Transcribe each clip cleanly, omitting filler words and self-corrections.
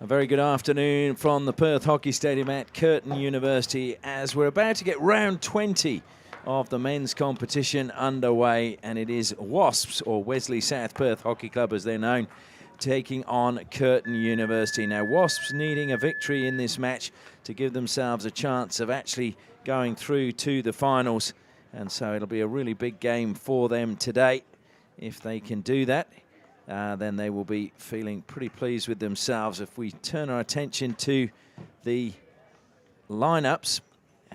A very good afternoon from the Perth Hockey Stadium at Curtin University as we're about to get round 20 of the men's competition underway, and it is Wasps, or Wesley South Perth Hockey Club as they're known, taking on Curtin University. Now Wasps needing a victory in this match to give themselves a chance of actually going through to the finals, and so it'll be a really big game for them today. If they can do that, then they will be feeling pretty pleased with themselves. If we turn our attention to the lineups,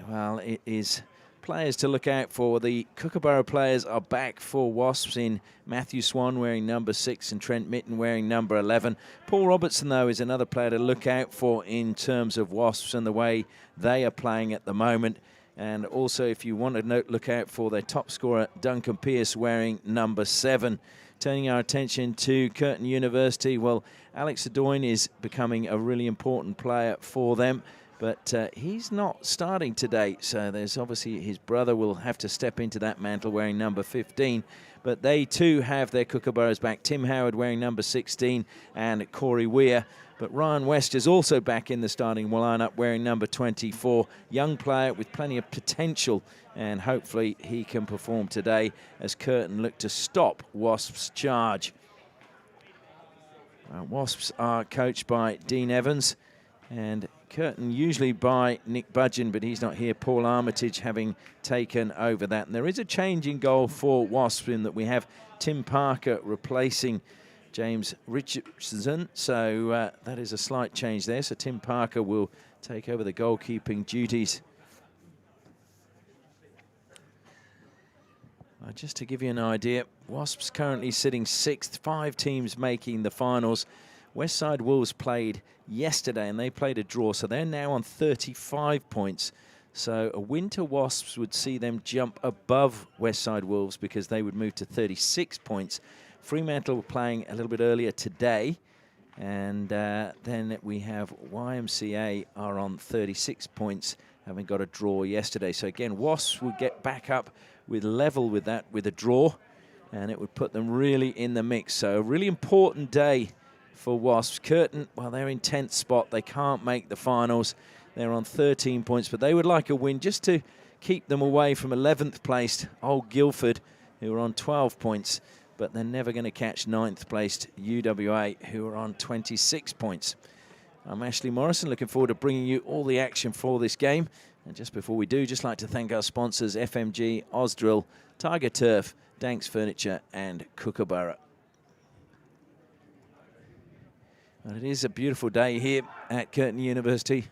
well, it is players to look out for. The Kookaburra players are back for Wasps in Matthew Swan wearing number 6 and Trent Mitten wearing number 11. Paul Robertson, though, is another player to look out for in terms of Wasps and the way they are playing at the moment. And also, if you want to look out for their top scorer, Duncan Pearce, wearing number 7. Turning our attention to Curtin University, well, Alex Adoyne is becoming a really important player for them, but he's not starting today, so there's obviously his brother will have to step into that mantle wearing number 15. But they too have their Kookaburras back. Tim Howard wearing number 16 and Corey Weir. But Ryan West is also back in the starting lineup wearing number 24. Young player with plenty of potential, and hopefully he can perform today as Curtin look to stop Wasps' charge. Wasps are coached by Dean Evans, and Curtin usually by Nick Budgeon, but he's not here. Paul Armitage having taken over that. And there is a change in goal for Wasps in that we have Tim Parker replacing James Richardson, so that is a slight change there. So Tim Parker will take over the goalkeeping duties. Just to give you an idea, Wasps currently sitting 6th, 5 teams making the finals. Westside Wolves played yesterday and they played a draw, so they're now on 35 points. So a win to Wasps would see them jump above Westside Wolves because they would move to 36 points. Fremantle were playing a little bit earlier today, and then we have YMCA are on 36 points, having got a draw yesterday. So again, Wasps would get back up with level with that, with a draw, and it would put them really in the mix. So a really important day for Wasps. Curtin, well, they're in 10th spot. They can't make the finals. They're on 13 points, but they would like a win just to keep them away from 11th placed Old Guildford, who are on 12 points. But they're never going to catch 9th placed UWA, who are on 26 points. I'm Ashley Morrison, looking forward to bringing you all the action for this game. And just before we do, just like to thank our sponsors, FMG, Ausdrill, Tiger Turf, Danks Furniture and Kookaburra. Well, it is a beautiful day here at Curtin University.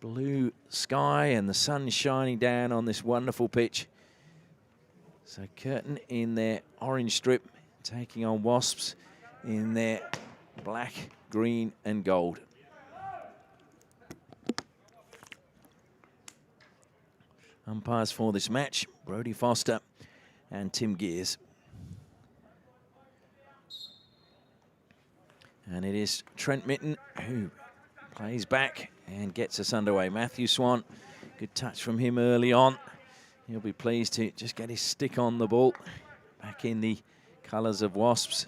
Blue sky and the sun shining down on this wonderful pitch. So Curtin in their orange strip, taking on Wasps in their black, green and gold. Umpires for this match, Brodie Foster and Tim Gears. And it is Trent Mitten who plays back and gets us underway. Matthew Swan, good touch from him early on. He'll be pleased to just get his stick on the ball. Back in the colours of Wasps.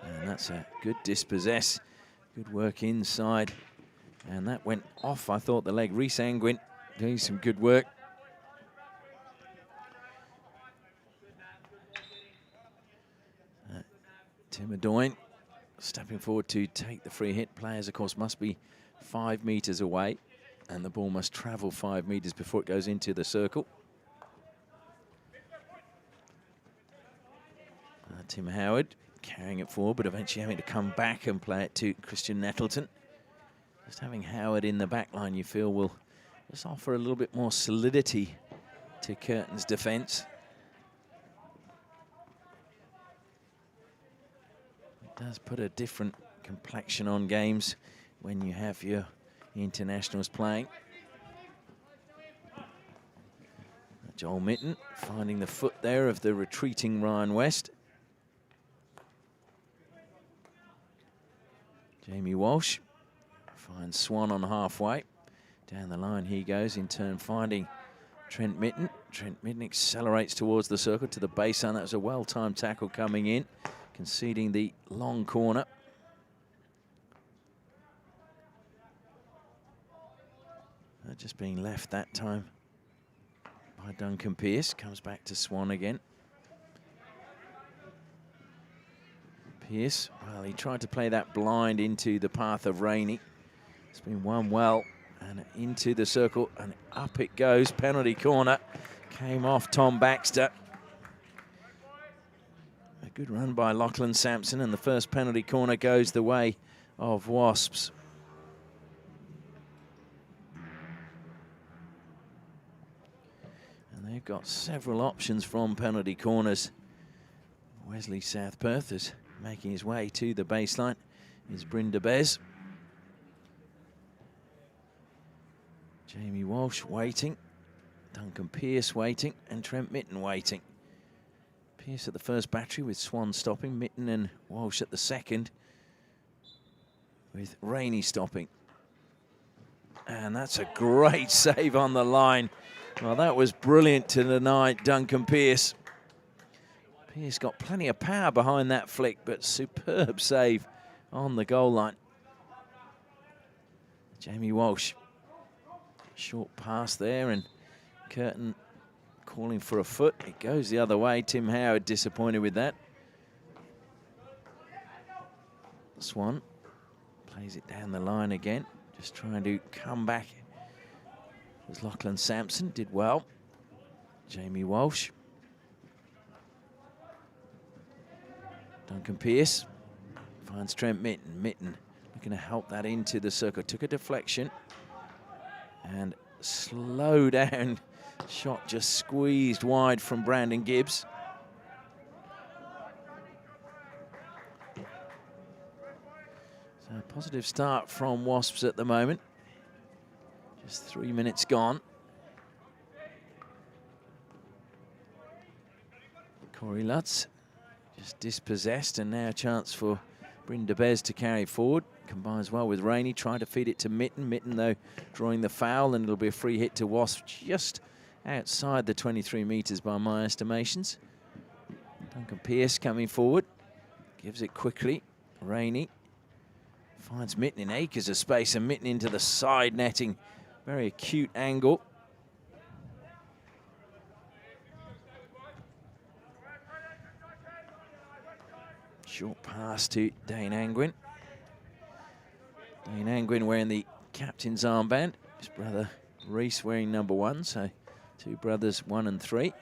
And that's a good dispossess. Good work inside. And that went off, I thought, the leg. Rhys Angwin doing some good work. Tim Adoyne stepping forward to take the free hit. Players, of course, must be 5 meters away, and the ball must travel 5 meters before it goes into the circle. Tim Howard carrying it forward, but eventually having to come back and play it to Christian Nettleton. Just having Howard in the back line, you feel, will just offer a little bit more solidity to Curtin's defence. Does put a different complexion on games when you have your internationals playing. Joel Mitten finding the foot there of the retreating Ryan West. Jamie Walsh finds Swan on halfway. Down the line he goes, in turn finding Trent Mitten. Trent Mitten accelerates towards the circle to the baseline. That was a well-timed tackle coming in, conceding the long corner. Just being left that time by Duncan Pearce. Comes back to Swan again. Pearce, well, he tried to play that blind into the path of Rainey. It's been won well, and into the circle, and up it goes. Penalty corner. Came off Tom Baxter. A good run by Lachlan Sampson, and the first penalty corner goes the way of Wasps. And they've got several options from penalty corners. Wesley South Perth is making his way to the baseline. Is Bryn de Bez. Jamie Walsh waiting. Duncan Pearce waiting, and Trent Mitten waiting. Pearce at the first battery with Swan stopping, Mitten and Walsh at the second with Rainey stopping. And that's a great save on the line. Well, that was brilliant to deny Duncan Pearce. Pearce got plenty of power behind that flick, but superb save on the goal line. Jamie Walsh, short pass there, and Curtin calling for a foot. It goes the other way. Tim Howard disappointed with that. Swan plays it down the line again, just trying to come back. It was Lachlan Sampson, did well. Jamie Walsh. Duncan Pearce finds Trent Mitten. Mitten looking to help that into the circle. Took a deflection and slow down. Shot just squeezed wide from Brandon Gibbs. So a positive start from Wasps at the moment. Just 3 minutes gone. Corey Lutz just dispossessed, and now a chance for Bryn de Bez to carry forward. Combines well with Rainey, trying to feed it to Mitten. Mitten, though, drawing the foul, and it'll be a free hit to Wasp just outside the 23 metres by my estimations. Duncan Pearce coming forward, gives it quickly. Rainey finds Mitten in acres of space, and Mitten into the side netting. Very acute angle. Short pass to Dane Angwin. Dane Angwin wearing the captain's armband. His brother Reese wearing number 1, so two brothers, 1 and 3.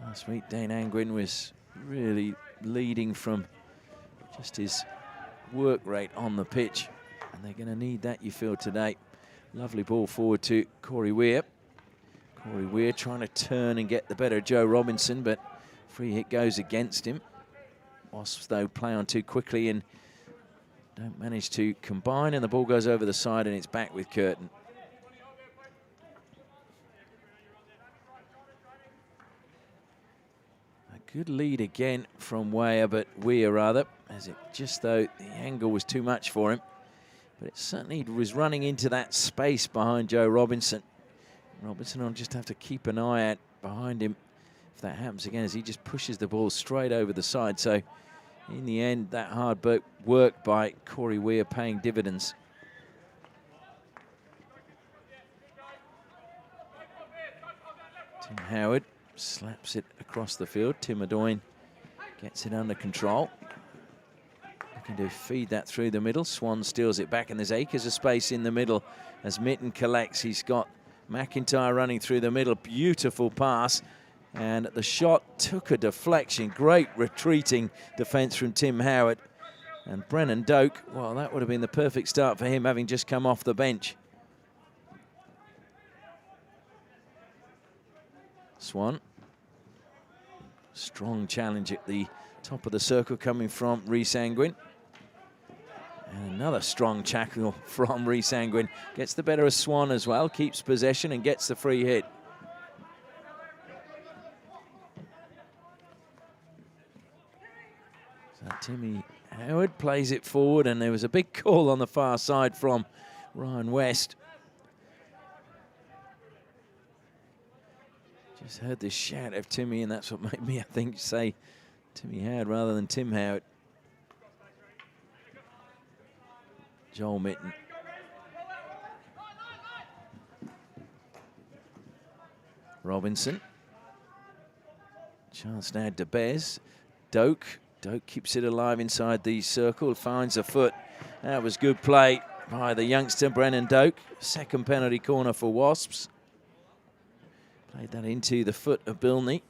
Last week, Dane Angwin was really leading from just his work rate on the pitch, and they're going to need that, you feel, today. Lovely ball forward to Corey Weir. Corey Weir trying to turn and get the better of Joe Robinson, but free hit goes against him. Wasps, though, play on too quickly and don't manage to combine, and the ball goes over the side, and it's back with Curtin. A good lead again from Weir, as it just, though, the angle was too much for him. But it certainly was running into that space behind Joe Robinson. Robinson will just have to keep an eye out behind him if that happens again, as he just pushes the ball straight over the side. So in the end, that hard work by Corey Weir paying dividends. Tim Howard slaps it across the field. Tim Adoyne gets it under control. Looking to feed that through the middle. Swan steals it back, and there's acres of space in the middle as Mitten collects. He's got McIntyre running through the middle. Beautiful pass. And the shot took a deflection. Great retreating defence from Tim Howard. And Brennan Doak, well, that would have been the perfect start for him, having just come off the bench. Swan. Strong challenge at the top of the circle coming from Rhys Angwin. And another strong tackle from Rhys Angwin. Gets the better of Swan as well, keeps possession and gets the free hit. So Timmy Howard plays it forward, and there was a big call on the far side from Ryan West. Just heard this shout of Timmy, and that's what made me, I think, say Timmy Howard rather than Tim Howard. Joel Mitten. Robinson. Chance now to Bez. Doak. Doak keeps it alive inside the circle, finds a foot. That was good play by the youngster, Brennan Doak. Second penalty corner for Wasps. Played that into the foot of Bilney.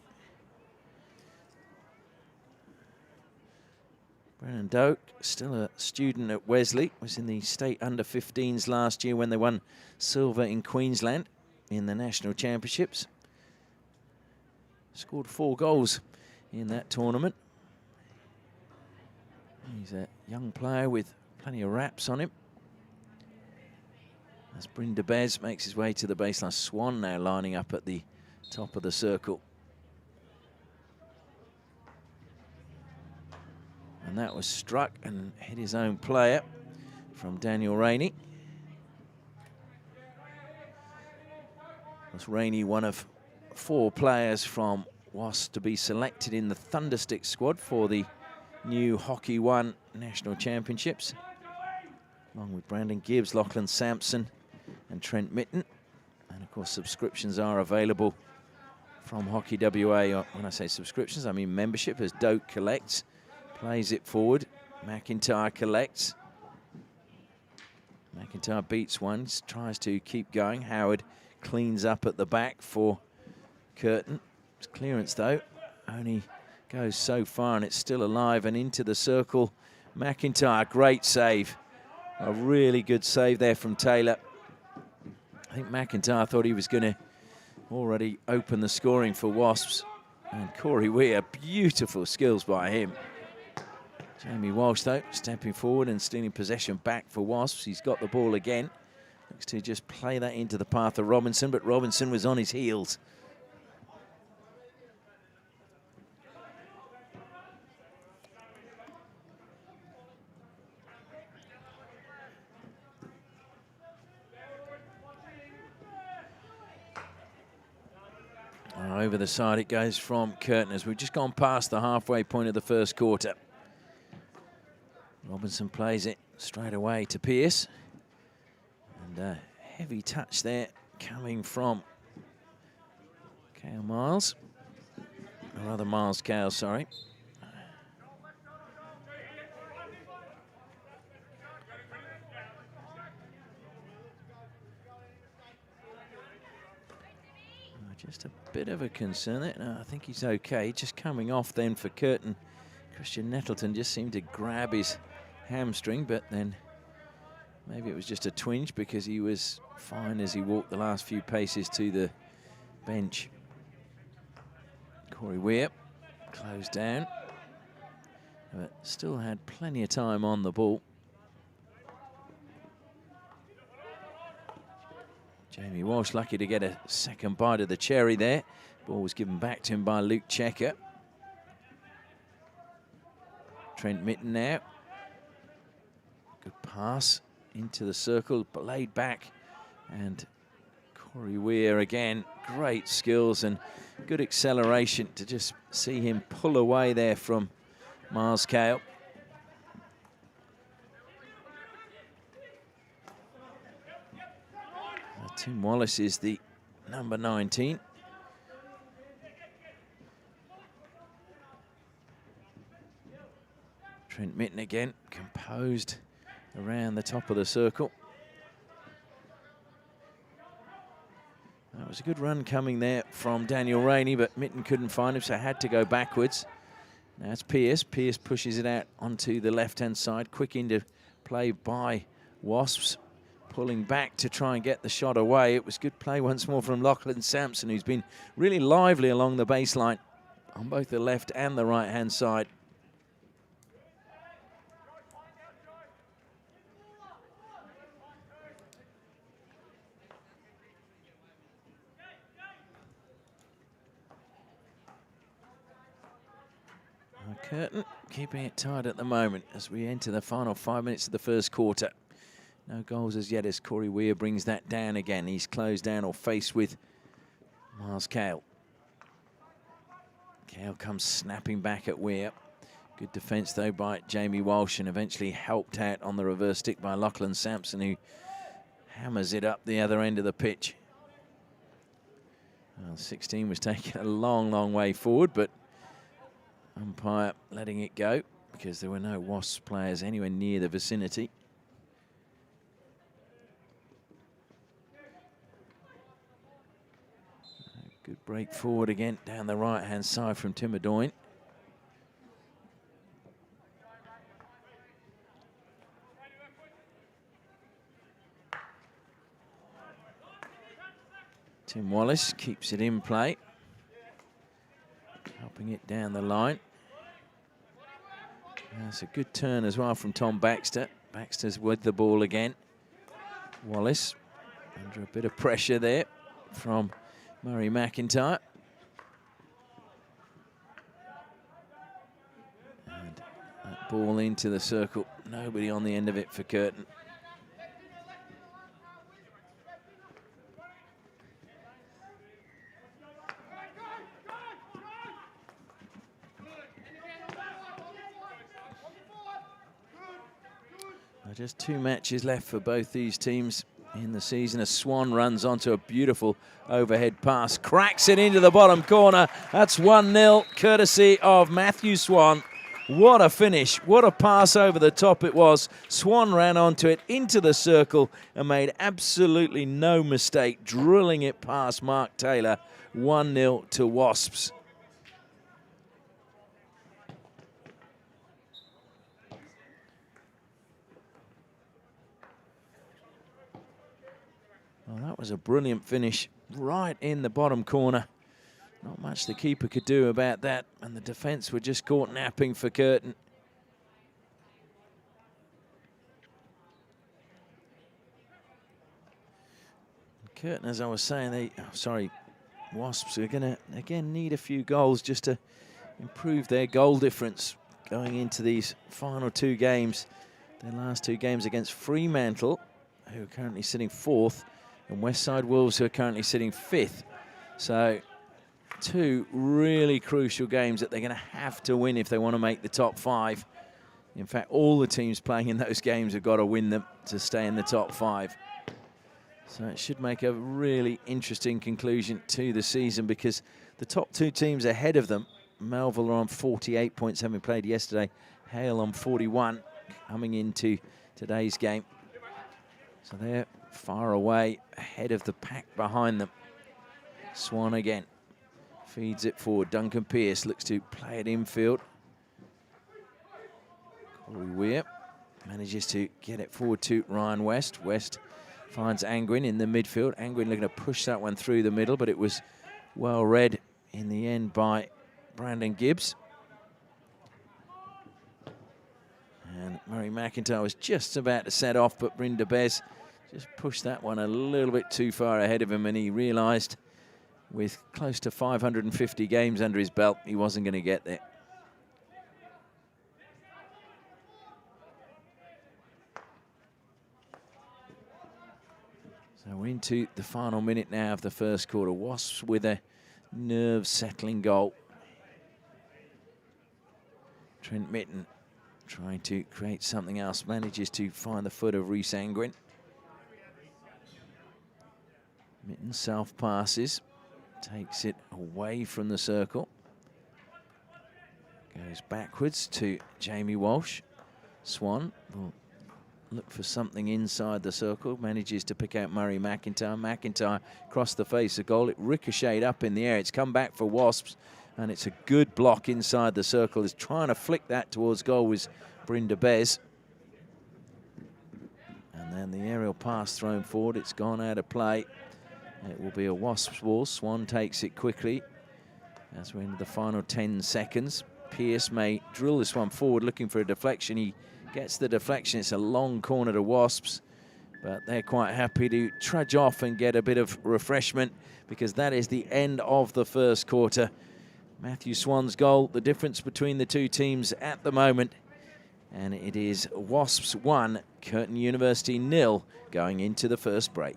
Brennan Doak, still a student at Wesley, was in the state under-15s last year when they won silver in Queensland in the national championships. Scored 4 goals in that tournament. He's a young player with plenty of raps on him. As Bryn Bez makes his way to the baseline. Swan now lining up at the top of the circle. And that was struck and hit his own player from Daniel Rainey. Was Rainey one of 4 players from Wasps to be selected in the Thunderstick squad for the new Hockey One National Championships, along with Brandon Gibbs, Lachlan Sampson and Trent Mitten. And of course subscriptions are available from Hockey WA. When I say subscriptions, I mean membership, as Doak collects, plays it forward, McIntyre collects. McIntyre beats one, tries to keep going. Howard cleans up at the back for Curtin. His clearance though only goes so far, and it's still alive and into the circle. McIntyre, great save. A really good save there from Taylor. I think McIntyre thought he was going to already open the scoring for Wasps. And Corey Weir, beautiful skills by him. Jamie Walsh, though, stepping forward and stealing possession back for Wasps. He's got the ball again. Looks to just play that into the path of Robinson, but Robinson was on his heels. Over the side it goes from Curtin as we've just gone past the halfway point of the first quarter. Robinson plays it straight away to Pearce. And a heavy touch there coming from Cale Miles. Or rather Miles Cale, sorry. Just a bit of a concern there. No, I think he's okay. Just coming off then for Curtin. Christian Nettleton just seemed to grab his hamstring, but then maybe it was just a twinge because he was fine as he walked the last few paces to the bench. Corey Weir closed down, but still had plenty of time on the ball. Jamie Walsh lucky to get a second bite of the cherry there. Ball was given back to him by Luke Checker. Trent Mitten now. Good pass into the circle, but laid back. And Corey Weir again, great skills and good acceleration to just see him pull away there from Miles Cale. Tim Wallace is the number 19. Trent Mitten again, composed around the top of the circle. That was a good run coming there from Daniel Rainey, but Mitten couldn't find him, so had to go backwards. Now it's Pearce. Pearce pushes it out onto the left-hand side. Quick into play by Wasps. Pulling back to try and get the shot away. It was good play once more from Lachlan Sampson, who's been really lively along the baseline on both the left and the right-hand side. Curtin keeping it tight at the moment as we enter the final 5 minutes of the first quarter. No goals as yet as Corey Weir brings that down again. He's closed down or faced with Miles Cale. Gale comes snapping back at Weir. Good defence, though, by Jamie Walsh, and eventually helped out on the reverse stick by Lachlan Sampson, who hammers it up the other end of the pitch. Well, 16 was taken a long, long way forward, but umpire letting it go because there were no Wasps players anywhere near the vicinity. Good break forward again down the right-hand side from Tim Adoyne. Tim Wallace keeps it in play, helping it down the line. That's a good turn as well from Tom Baxter. Baxter's with the ball again. Wallace under a bit of pressure there from Murray McIntyre. And that ball into the circle. Nobody on the end of it for Curtin. Just 2 matches left for both these teams in the season. A Swan runs onto a beautiful overhead pass, cracks it into the bottom corner. That's 1-0, courtesy of Matthew Swan. What a finish, what a pass over the top it was. Swan ran onto it, into the circle, and made absolutely no mistake, drilling it past Mark Taylor. 1-0 to Wasps. Well, that was a brilliant finish right in the bottom corner. Not much the keeper could do about that, and the defence were just caught napping for Curtin. Curtin, as I was saying, Wasps are going to, again, need a few goals just to improve their goal difference going into these final 2 games. Their last 2 games against Fremantle, who are currently sitting 4th, and Westside Wolves, who are currently sitting 5th. So 2 really crucial games that they're going to have to win if they want to make the top 5. In fact, all the teams playing in those games have got to win them to stay in the top 5. So it should make a really interesting conclusion to the season, because the top 2 teams ahead of them, Melville are on 48 points, having played yesterday. Hale on 41, coming into today's game. So they're far away, ahead of the pack behind them. Swan again feeds it forward. Duncan Pearce looks to play it infield. Corey Weir manages to get it forward to Ryan West. West finds Angwin in the midfield. Angwin looking to push that one through the middle, but it was well read in the end by Brandon Gibbs. And Murray McIntyre was just about to set off, but Brynda Bez just pushed that one a little bit too far ahead of him, and he realised with close to 550 games under his belt, he wasn't going to get there. So we're into the final minute now of the first quarter. Wasps with a nerve-settling goal. Trent Mitten trying to create something else, manages to find the foot of Rhys Angwin. Mitten self-passes, takes it away from the circle. Goes backwards to Jamie Walsh. Swan will look for something inside the circle, manages to pick out Murray McIntyre. McIntyre crossed the face of goal. It ricocheted up in the air. It's come back for Wasps, and it's a good block inside the circle. Is trying to flick that towards goal was Brynda Bez. And then the aerial pass thrown forward. It's gone out of play. It will be a Wasps ball. Swan takes it quickly as we're into the final 10 seconds. Pearce may drill this one forward looking for a deflection. He gets the deflection. It's a long corner to Wasps, but they're quite happy to trudge off and get a bit of refreshment, because that is the end of the first quarter. Matthew Swan's goal, the difference between the 2 teams at the moment, and it is Wasps 1, Curtin University 0 going into the first break.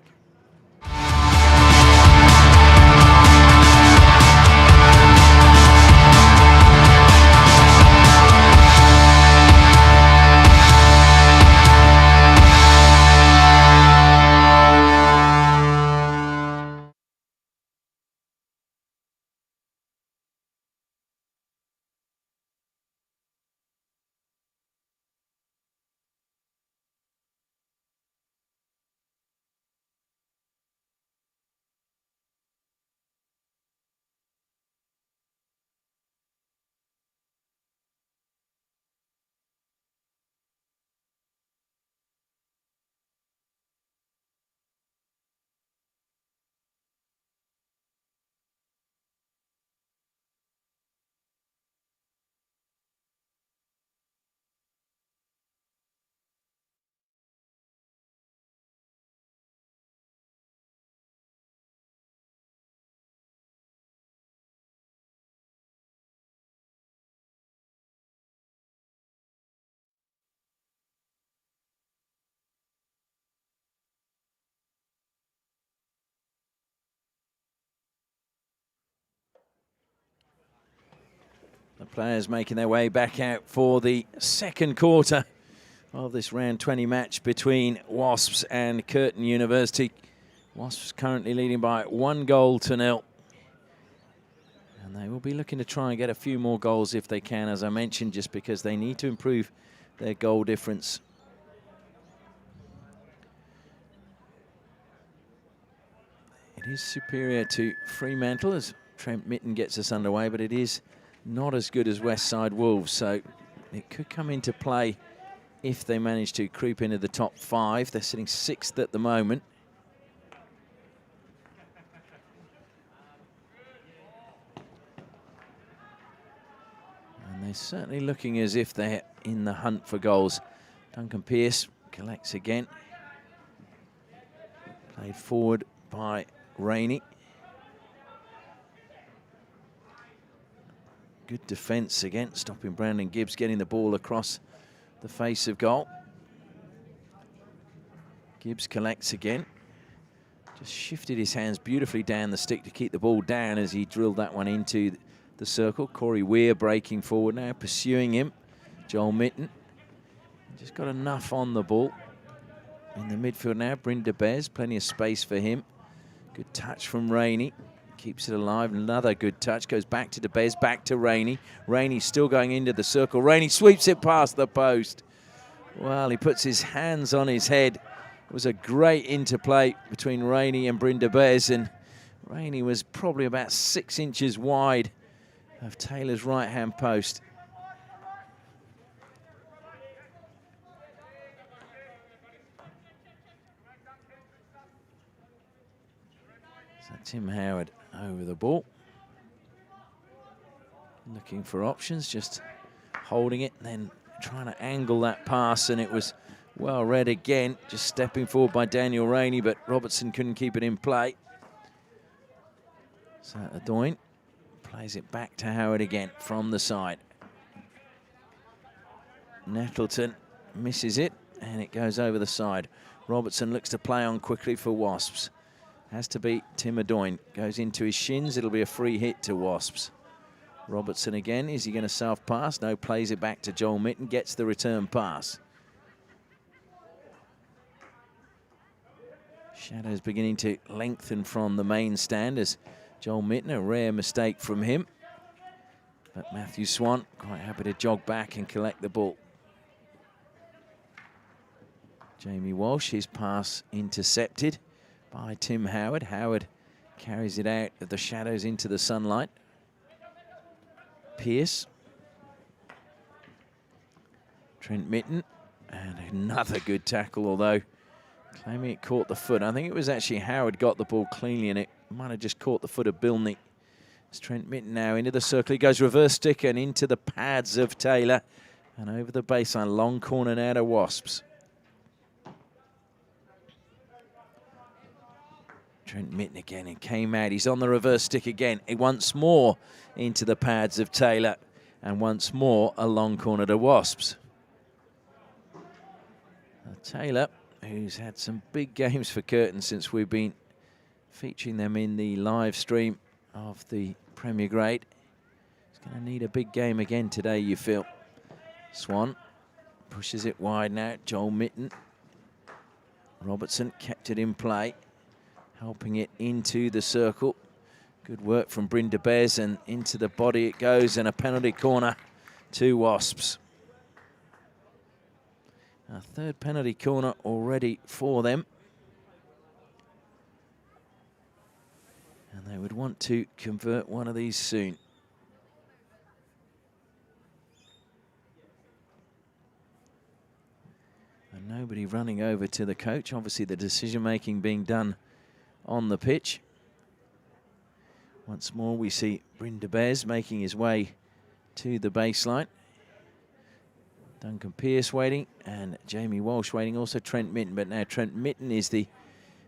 Players making their way back out for the second quarter of this round 20 match between Wasps and Curtin University. Wasps currently leading by 1-0. And they will be looking to try and get a few more goals if they can, as I mentioned, just because they need to improve their goal difference. It is superior to Fremantle as Trent Mitten gets us underway, but it is not as good as Westside Wolves, so it could come into play if they manage to creep into the top 5. They're sitting 6th at the moment. And they're certainly looking as if they're in the hunt for goals. Duncan Pearce collects again. Played forward by Rainey. Good defence again, stopping Brandon Gibbs getting the ball across the face of goal. Gibbs collects again. Just shifted his hands beautifully down the stick to keep the ball down as he drilled that one into the circle. Corey Weir breaking forward now, pursuing him. Joel Mitten. Just got enough on the ball. In the midfield now, Bryn de Bez, plenty of space for him. Good touch from Rainey. Keeps it alive. Another good touch. Goes back to De Bez, back to Rainey. Rainey still going into the circle. Rainey sweeps it past the post. Well, he puts his hands on his head. It was a great interplay between Rainey and Bryn de Bez, and Rainey was probably about 6 inches wide of Taylor's right-hand post. So Tim Howard over the ball. Looking for options, just holding it, and then trying to angle that pass, and it was well read again. Just stepping forward by Daniel Rainey, but Robertson couldn't keep it in play. So Adoyne plays it back to Howard again from the side. Nettleton misses it, and it goes over the side. Robertson looks to play on quickly for Wasps. Has to beat Tim Adoyne. Goes into his shins. It'll be a free hit to Wasps. Robertson again. Is he going to self-pass? No, plays it back to Joel Mitten. Gets the return pass. Shadows beginning to lengthen from the main stand as Joel Mitten, a rare mistake from him. But Matthew Swan quite happy to jog back and collect the ball. Jamie Walsh, his pass intercepted by Tim Howard. Howard carries it out of the shadows into the sunlight. Pearce. Trent Mitten. And another good tackle, although claiming it caught the foot. I think it was actually Howard got the ball cleanly, and it might have just caught the foot of Bilney. It's Trent Mitten now into the circle. He goes reverse stick and into the pads of Taylor. And over the baseline, long corner now to Wasps. Trent Mitten again, and came out. He's on the reverse stick again. Once more into the pads of Taylor. And once more a long corner to Wasps. Taylor, who's had some big games for Curtin since we've been featuring them in the live stream of the Premier Grade. He's going to need a big game again today, you feel. Swan pushes it wide now. Joel Mitten. Robertson kept it in play, helping it into the circle. Good work from Bryn de Bez, and into the body it goes, and a penalty corner to Wasps. A third penalty corner already for them. And they would want to convert one of these soon. And nobody running over to the coach. Obviously the decision-making being done on the pitch. Once more we see Bryn de Bez making his way to the baseline. Duncan Pearce waiting, and Jamie Walsh waiting, also Trent Mitten, but now Trent Mitten is the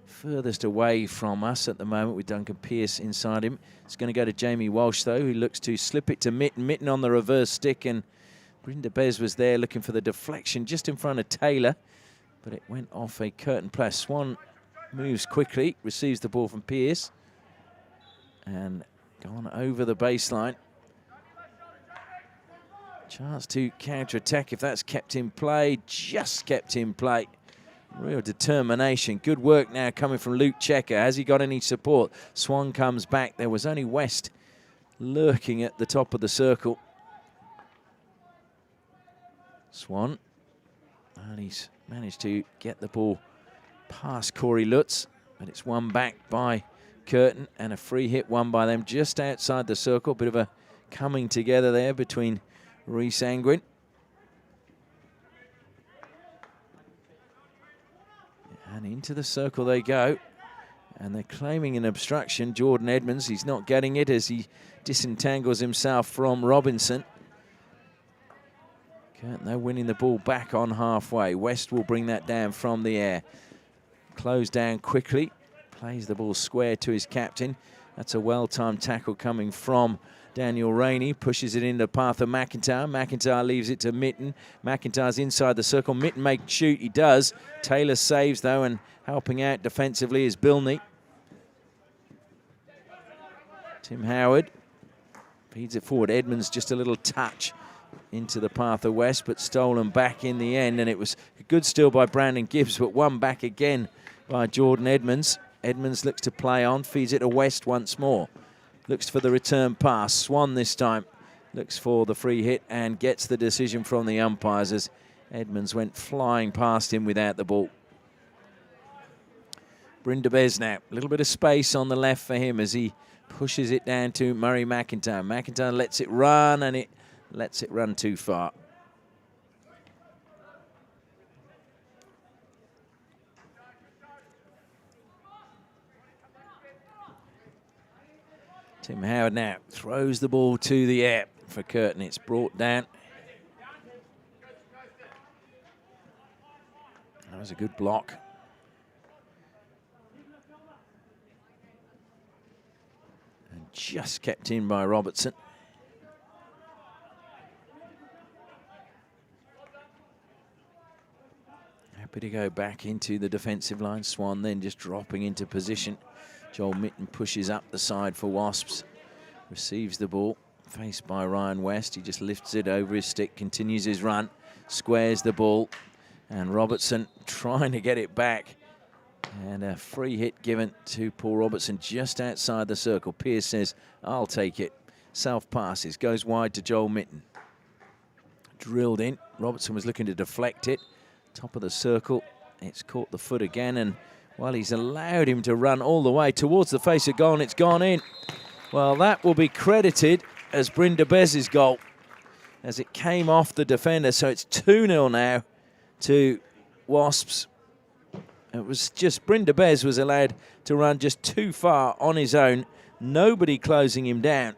furthest away from us at the moment with Duncan Pearce inside him. It's going to go to Jamie Walsh, though, who looks to slip it to Mitten. Mitten on the reverse stick, and Bryn de Bez was there looking for the deflection just in front of Taylor, but it went off a Curtin player. Swan moves quickly, receives the ball from Pearce, and gone over the baseline. Chance to counter-attack if that's kept in play. Just kept in play. Real determination. Good work now coming from Luke Checker. Has he got any support? Swan comes back. There was only West lurking at the top of the circle. Swan. And he's managed to get the ball past Corey Lutz. But it's won back by Curtin. And a free hit won by them just outside the circle. Bit of a coming together there between Rhys Angwin. And into the circle they go. And they're claiming an obstruction. Jordan Edmonds, he's not getting it as he disentangles himself from Robinson. Curtin, though, winning the ball back on halfway. West will bring that down from the air. Close down quickly. Plays the ball square to his captain. That's a well-timed tackle coming from Daniel Rainey. Pushes it into the path of McIntyre. McIntyre leaves it to Mitten. McIntyre's inside the circle. Mitten may shoot. He does. Taylor saves, though, and helping out defensively is Bilney. Tim Howard feeds it forward. Edmonds just a little touch into the path of West, but stolen back in the end. And it was a good steal by Brandon Gibbs, but won back again by Jordan Edmonds. Edmonds looks to play on, feeds it to West once more. Looks for the return pass. Swan this time looks for the free hit and gets the decision from the umpires as Edmonds went flying past him without the ball. Brindabez now. A little bit of space on the left for him as he pushes it down to Murray McIntyre. McIntyre lets it run, and it lets it run too far. Tim Howard now throws the ball to the air for Curtin. It's brought down. That was a good block. And just kept in by Robertson. Happy to go back into the defensive line. Swan then just dropping into position. Joel Mitten pushes up the side for Wasps. Receives the ball, faced by Ryan West. He just lifts it over his stick, continues his run, squares the ball. And Robertson trying to get it back. And a free hit given to Paul Robertson just outside the circle. Pearce says, I'll take it. Self passes, goes wide to Joel Mitten. Drilled in. Robertson was looking to deflect it. Top of the circle. It's caught the foot again, and well, he's allowed him to run all the way towards the face of goal, and it's gone in. Well, that will be credited as Brindabez's goal as it came off the defender. So it's 2-0 now to Wasps. It was just Brindabez was allowed to run just too far on his own. Nobody closing him down.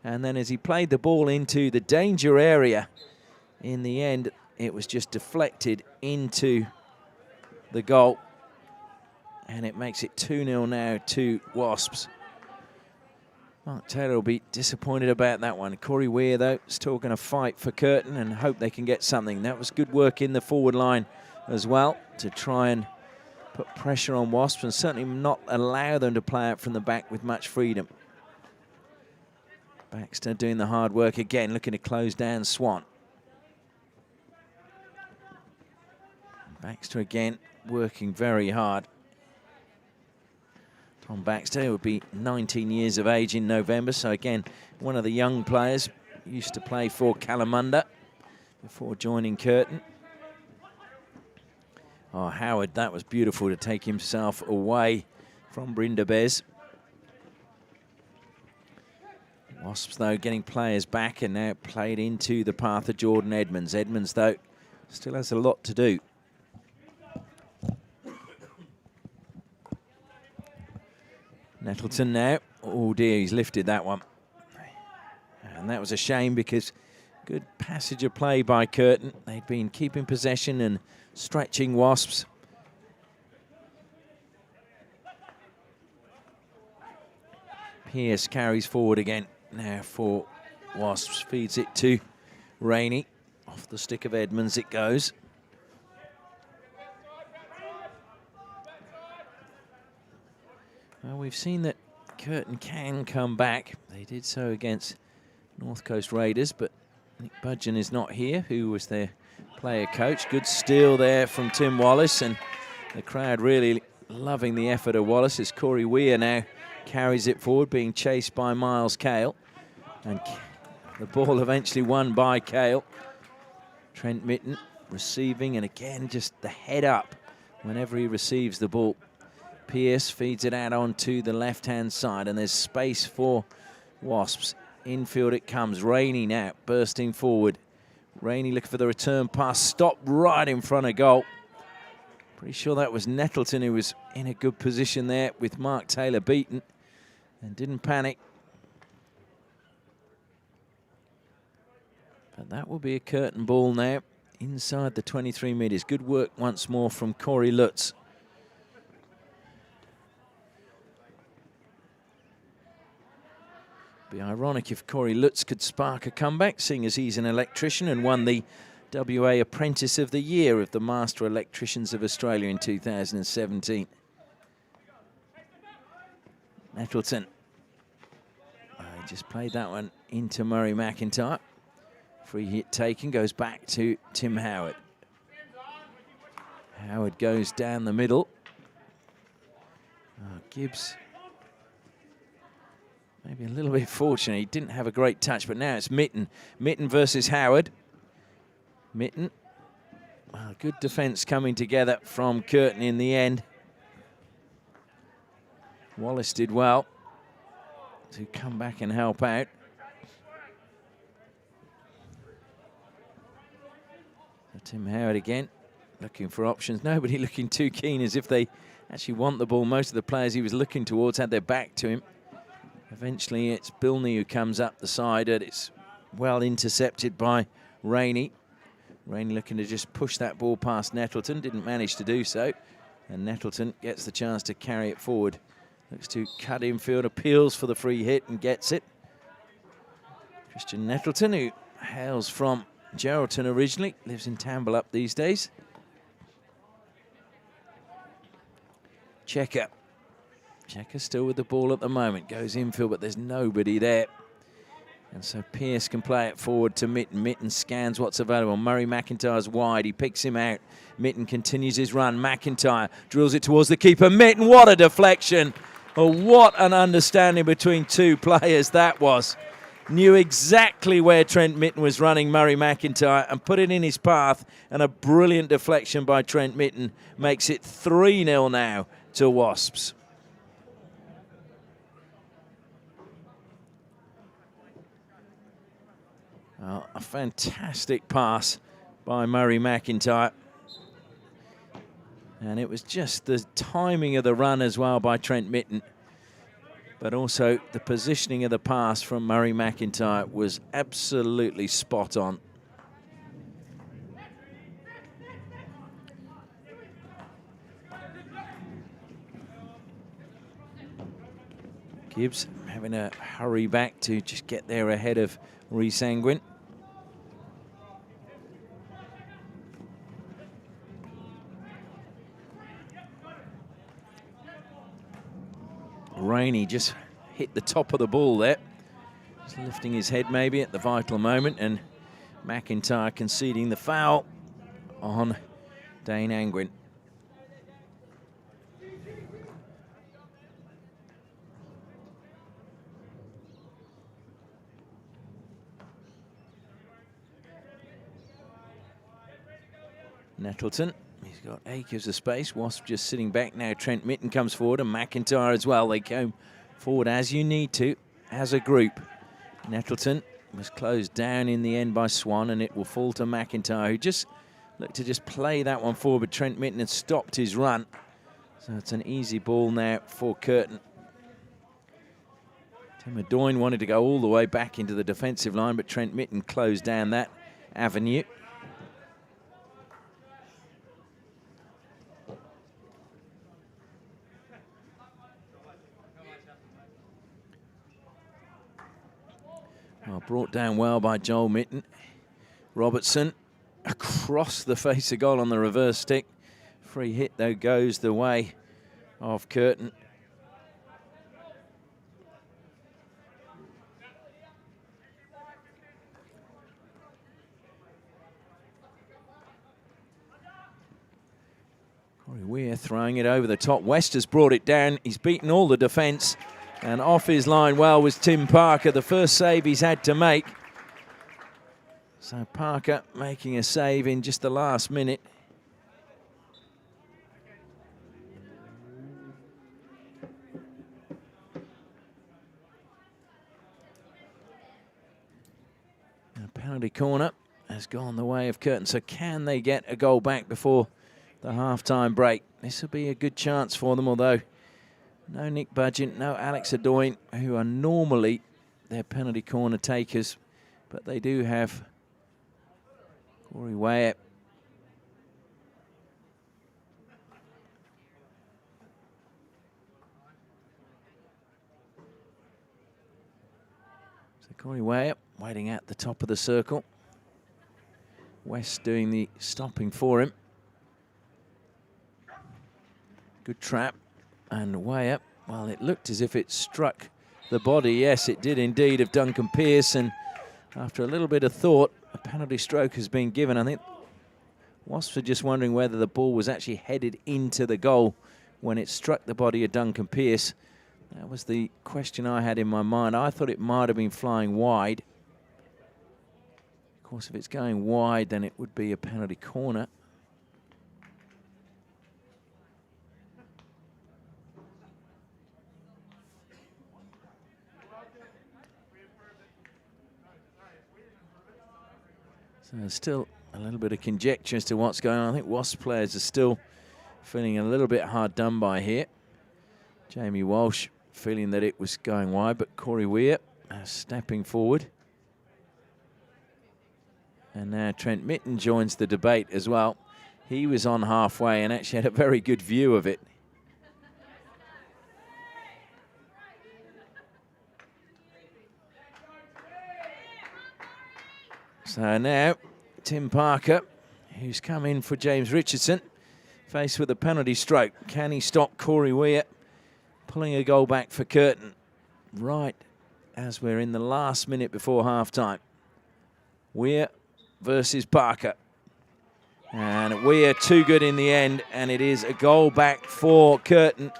And then as he played the ball into the danger area, in the end, it was just deflected into the goal. And it makes it 2-0 now to Wasps. Mark Taylor will be disappointed about that one. Corey Weir, though, still going to fight for Curtin and hope they can get something. That was good work in the forward line as well to try and put pressure on Wasps and certainly not allow them to play out from the back with much freedom. Baxter doing the hard work again, looking to close down Swan. Baxter again working very hard. Tom Baxter would be 19 years of age in November, so again, one of the young players. Used to play for Kalamunda before joining Curtin. Oh, Howard, that was beautiful to take himself away from Brindabez. Wasps, though, getting players back and now played into the path of Jordan Edmonds. Edmonds, though, still has a lot to do. Nettleton now. Oh dear, he's lifted that one. And that was a shame because good passage of play by Curtin. They'd been keeping possession and stretching Wasps. Pearce carries forward again now for Wasps. Feeds it to Rainey. Off the stick of Edmonds it goes. Well, we've seen that Curtin can come back. They did so against North Coast Raiders, but Nick Budgeon is not here, who was their player coach. Good steal there from Tim Wallace, and the crowd really loving the effort of Wallace as Corey Weir now carries it forward, being chased by Miles Cale. And the ball eventually won by Cale. Trent Mitten receiving, and again, just the head up whenever he receives the ball. Pearce feeds it out onto the left-hand side, and there's space for Wasps. Infield it comes. Rainey now bursting forward. Rainey looking for the return pass. Stopped right in front of goal. Pretty sure that was Nettleton who was in a good position there with Mark Taylor beaten and didn't panic. But that will be a Curtin ball now inside the 23 metres. Good work once more from Corey Lutz. Be ironic if Corey Lutz could spark a comeback, seeing as he's an electrician and won the WA Apprentice of the Year of the Master Electricians of Australia in 2017. Nettleton. He just played that one into Murray McIntyre. Free hit taken, goes back to Tim Howard. Howard goes down the middle. Gibbs maybe a little bit fortunate. He didn't have a great touch, but now it's Mitten. Mitten versus Howard. Mitten. Good defence coming together from Curtin in the end. Wallace did well to come back and help out. So Tim Howard again, looking for options. Nobody looking too keen, as if they actually want the ball. Most of the players he was looking towards had their back to him. Eventually it's Bilney who comes up the side, and it's well intercepted by Rainey. Rainey looking to just push that ball past Nettleton, didn't manage to do so. And Nettleton gets the chance to carry it forward. Looks to cut infield, appeals for the free hit and gets it. Christian Nettleton, who hails from Geraldton originally, lives in Tambalup these days. Checker. Checker still with the ball at the moment. Goes infield, but there's nobody there. And so Pearce can play it forward to Mitten. Mitten scans what's available. Murray McIntyre's wide. He picks him out. Mitten continues his run. McIntyre drills it towards the keeper. Mitten, what a deflection. Oh, what an understanding between two players that was. Knew exactly where Trent Mitten was running, Murray McIntyre, and put it in his path. And a brilliant deflection by Trent Mitten makes it 3-0 now to Wasps. A fantastic pass by Murray McIntyre. And it was just the timing of the run as well by Trent Mitten. But also the positioning of the pass from Murray McIntyre was absolutely spot on. Gibbs having a hurry back to just get there ahead of Rhys Angwin. Rainey just hit the top of the ball there. Just lifting his head maybe at the vital moment, and McIntyre conceding the foul on Dane Angwin. Nettleton, he's got acres of space. Wasp just sitting back now. Trent Mitten comes forward, and McIntyre as well. They come forward as you need to, as a group. Nettleton was closed down in the end by Swan, and it will fall to McIntyre, who just looked to just play that one forward, but Trent Mitten had stopped his run. So it's an easy ball now for Curtin. Tim Adoyne wanted to go all the way back into the defensive line, but Trent Mitten closed down that avenue. Well, brought down well by Joel Mitten. Robertson across the face of goal on the reverse stick. Free hit, though, goes the way of Curtin. throwing it over the top. West has brought it down. He's beaten all the defence. And off his line well was Tim Parker, the first save he's had to make. So Parker making a save in just the last minute. And a penalty corner has gone the way of Curtin. So can they get a goal back before the half-time break? This will be a good chance for them, although no Nick Budgeon, no Alex Adoyne, who are normally their penalty corner takers, but they do have Corey Wyatt. So Corey Wyatt waiting at the top of the circle. West doing the stopping for him. Good trap. And way up. Well, it looked as if it struck the body. Yes, it did indeed, of Duncan Pearce. And after a little bit of thought, a penalty stroke has been given. I think Wasps are just wondering whether the ball was actually headed into the goal when it struck the body of Duncan Pearce. That was the question I had in my mind. I thought it might have been flying wide. Of course, if it's going wide, then it would be a penalty corner. So there's still a little bit of conjecture as to what's going on. I think Wasps players are still feeling a little bit hard done by here. Jamie Walsh feeling that it was going wide, but Corey Weir stepping forward. And now Trent Mitten joins the debate as well. He was on halfway and actually had a very good view of it. So now Tim Parker, who's come in for James Richardson, faced with a penalty stroke. Can he stop Corey Weir pulling a goal back for Curtin right as we're in the last minute before half-time? Weir versus Parker. And Weir too good in the end, and it is a goal back for Curtin.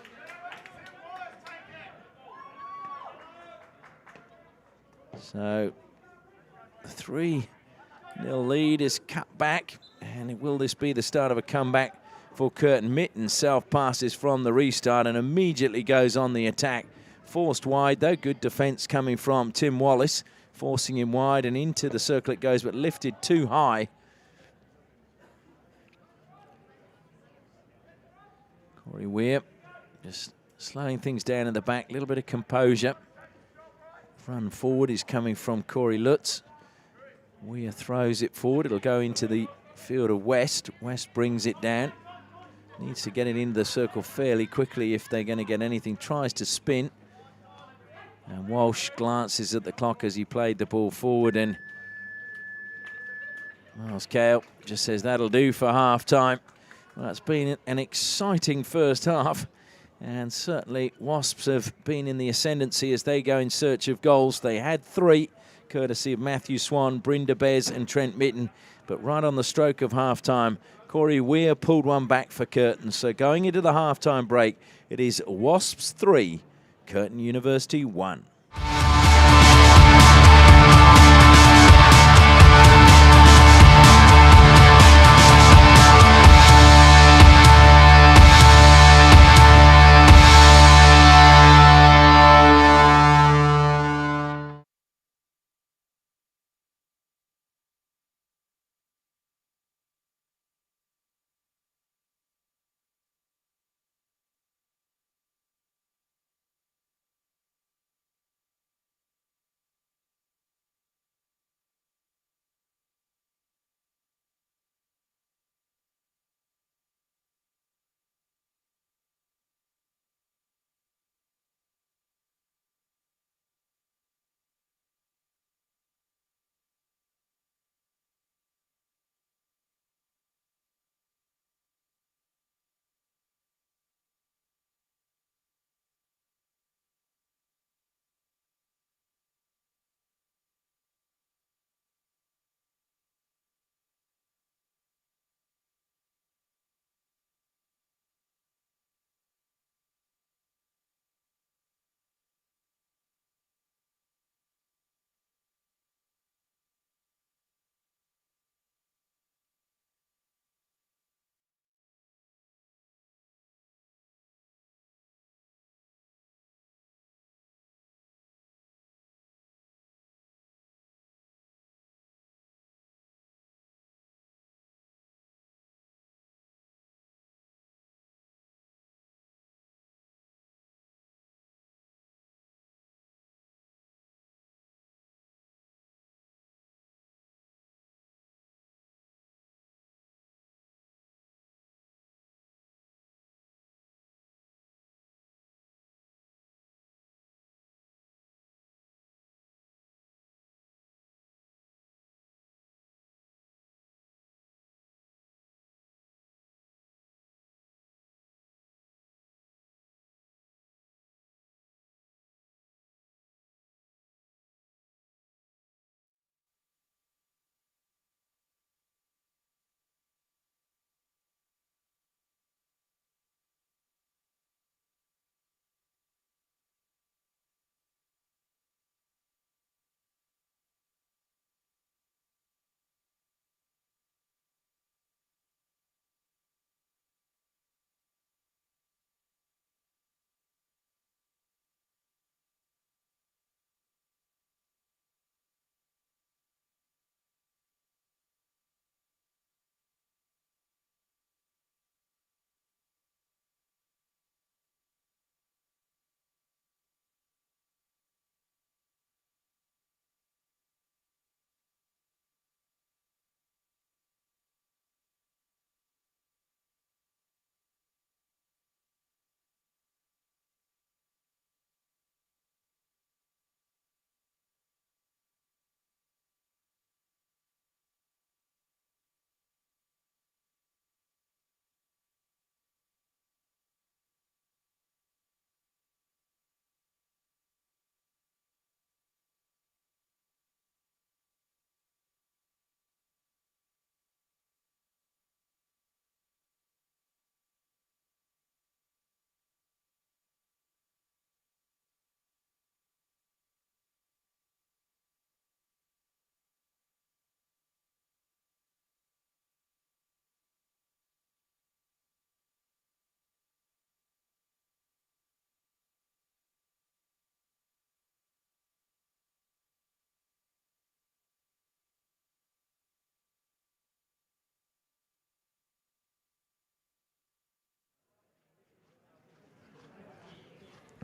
So the 3-0 lead is cut back, and will this be the start of a comeback for Curtin? Mitten self-passes from the restart and immediately goes on the attack. Forced wide, though, good defence coming from Tim Wallace, forcing him wide and into the circle it goes, but lifted too high. Corey Weir just slowing things down in the back, a little bit of composure. Run forward is coming from Corey Lutz. Weir throws it forward. It'll go into the field of West. West brings it down. Needs to get it into the circle fairly quickly if they're going to get anything. Tries to spin. And Walsh glances at the clock as he played the ball forward, and Miles Cale just says that'll do for half-time. Well, it's been an exciting first half, and certainly Wasps have been in the ascendancy as they go in search of goals. They had 3, courtesy of Matthew Swan, Brynda Bez and Trent Mitten, but right on the stroke of half-time, Corey Weir pulled one back for Curtin. So going into the half-time break, it is Wasps 3, Curtin University 1.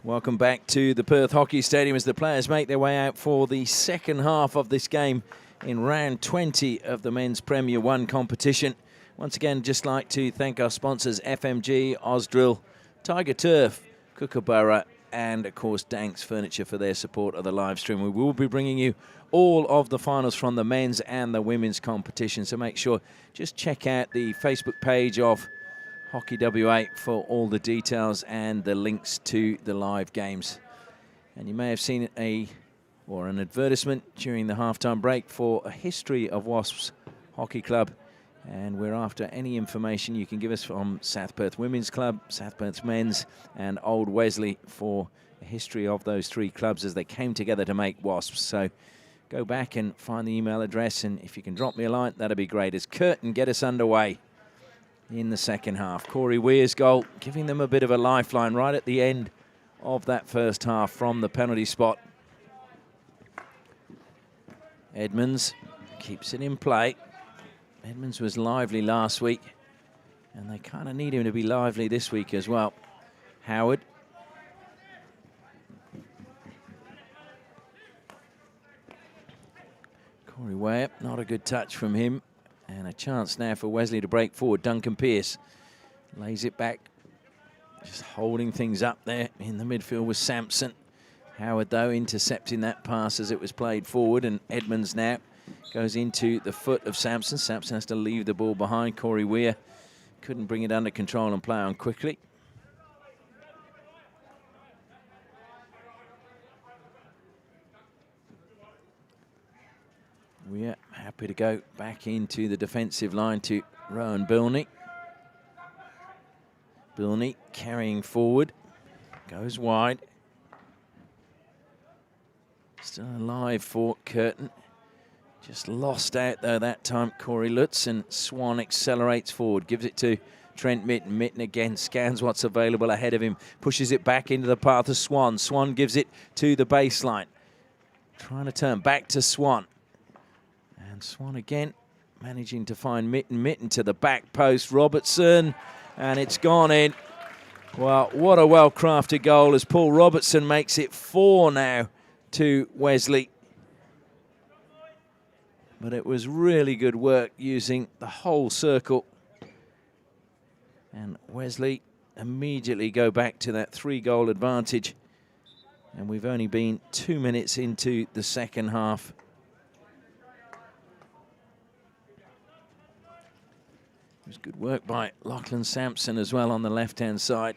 Welcome back to the Perth Hockey Stadium as the players make their way out for the second half of this game in round 20 of the Men's Premier 1 competition. Once again, just like to thank our sponsors FMG, Ausdrill, Tiger Turf, Kookaburra, and of course Danks Furniture for their support of the live stream. We will be bringing you all of the finals from the men's and the women's competition, so make sure just check out the Facebook page of Hockey WA for all the details and the links to the live games. And you may have seen an advertisement during the halftime break for a history of Wasps Hockey Club, and we're after any information you can give us from South Perth Women's Club, South Perth Men's, and Old Wesley for a history of those three clubs as they came together to make Wasps. So go back and find the email address, and if you can drop me a line, that'd be great. As Curtin get us underway in the second half. Corey Weir's goal giving them a bit of a lifeline right at the end of that first half from the penalty spot. Edmonds keeps it in play. Edmonds was lively last week, and they kind of need him to be lively this week as well. Howard. Corey Weir, not a good touch from him. And a chance now for Wesley to break forward. Duncan Pearce lays it back, just holding things up there in the midfield with Sampson. Howard, though, intercepting that pass as it was played forward, and Edmonds now goes into the foot of Sampson. Sampson has to leave the ball behind. Corey Weir couldn't bring it under control and play on quickly. We're happy to go back into the defensive line to Rowan Bilney. Bilney carrying forward, goes wide. Still alive for Curtin. Just lost out though that time, Corey Lutz, and Swan accelerates forward, gives it to Trent Mitten. Mitten again scans what's available ahead of him, pushes it back into the path of Swan. Swan gives it to the baseline. Trying to turn back to Swan. And Swan again managing to find Mitten. Mitten to the back post. Robertson, and it's gone in. Well, what a well-crafted goal as Paul Robertson makes it 4 now to Wesley. But it was really good work using the whole circle. And Wesley immediately go back to that 3-goal advantage. And we've only been 2 minutes into the second half. It was good work by Lachlan Sampson as well on the left-hand side,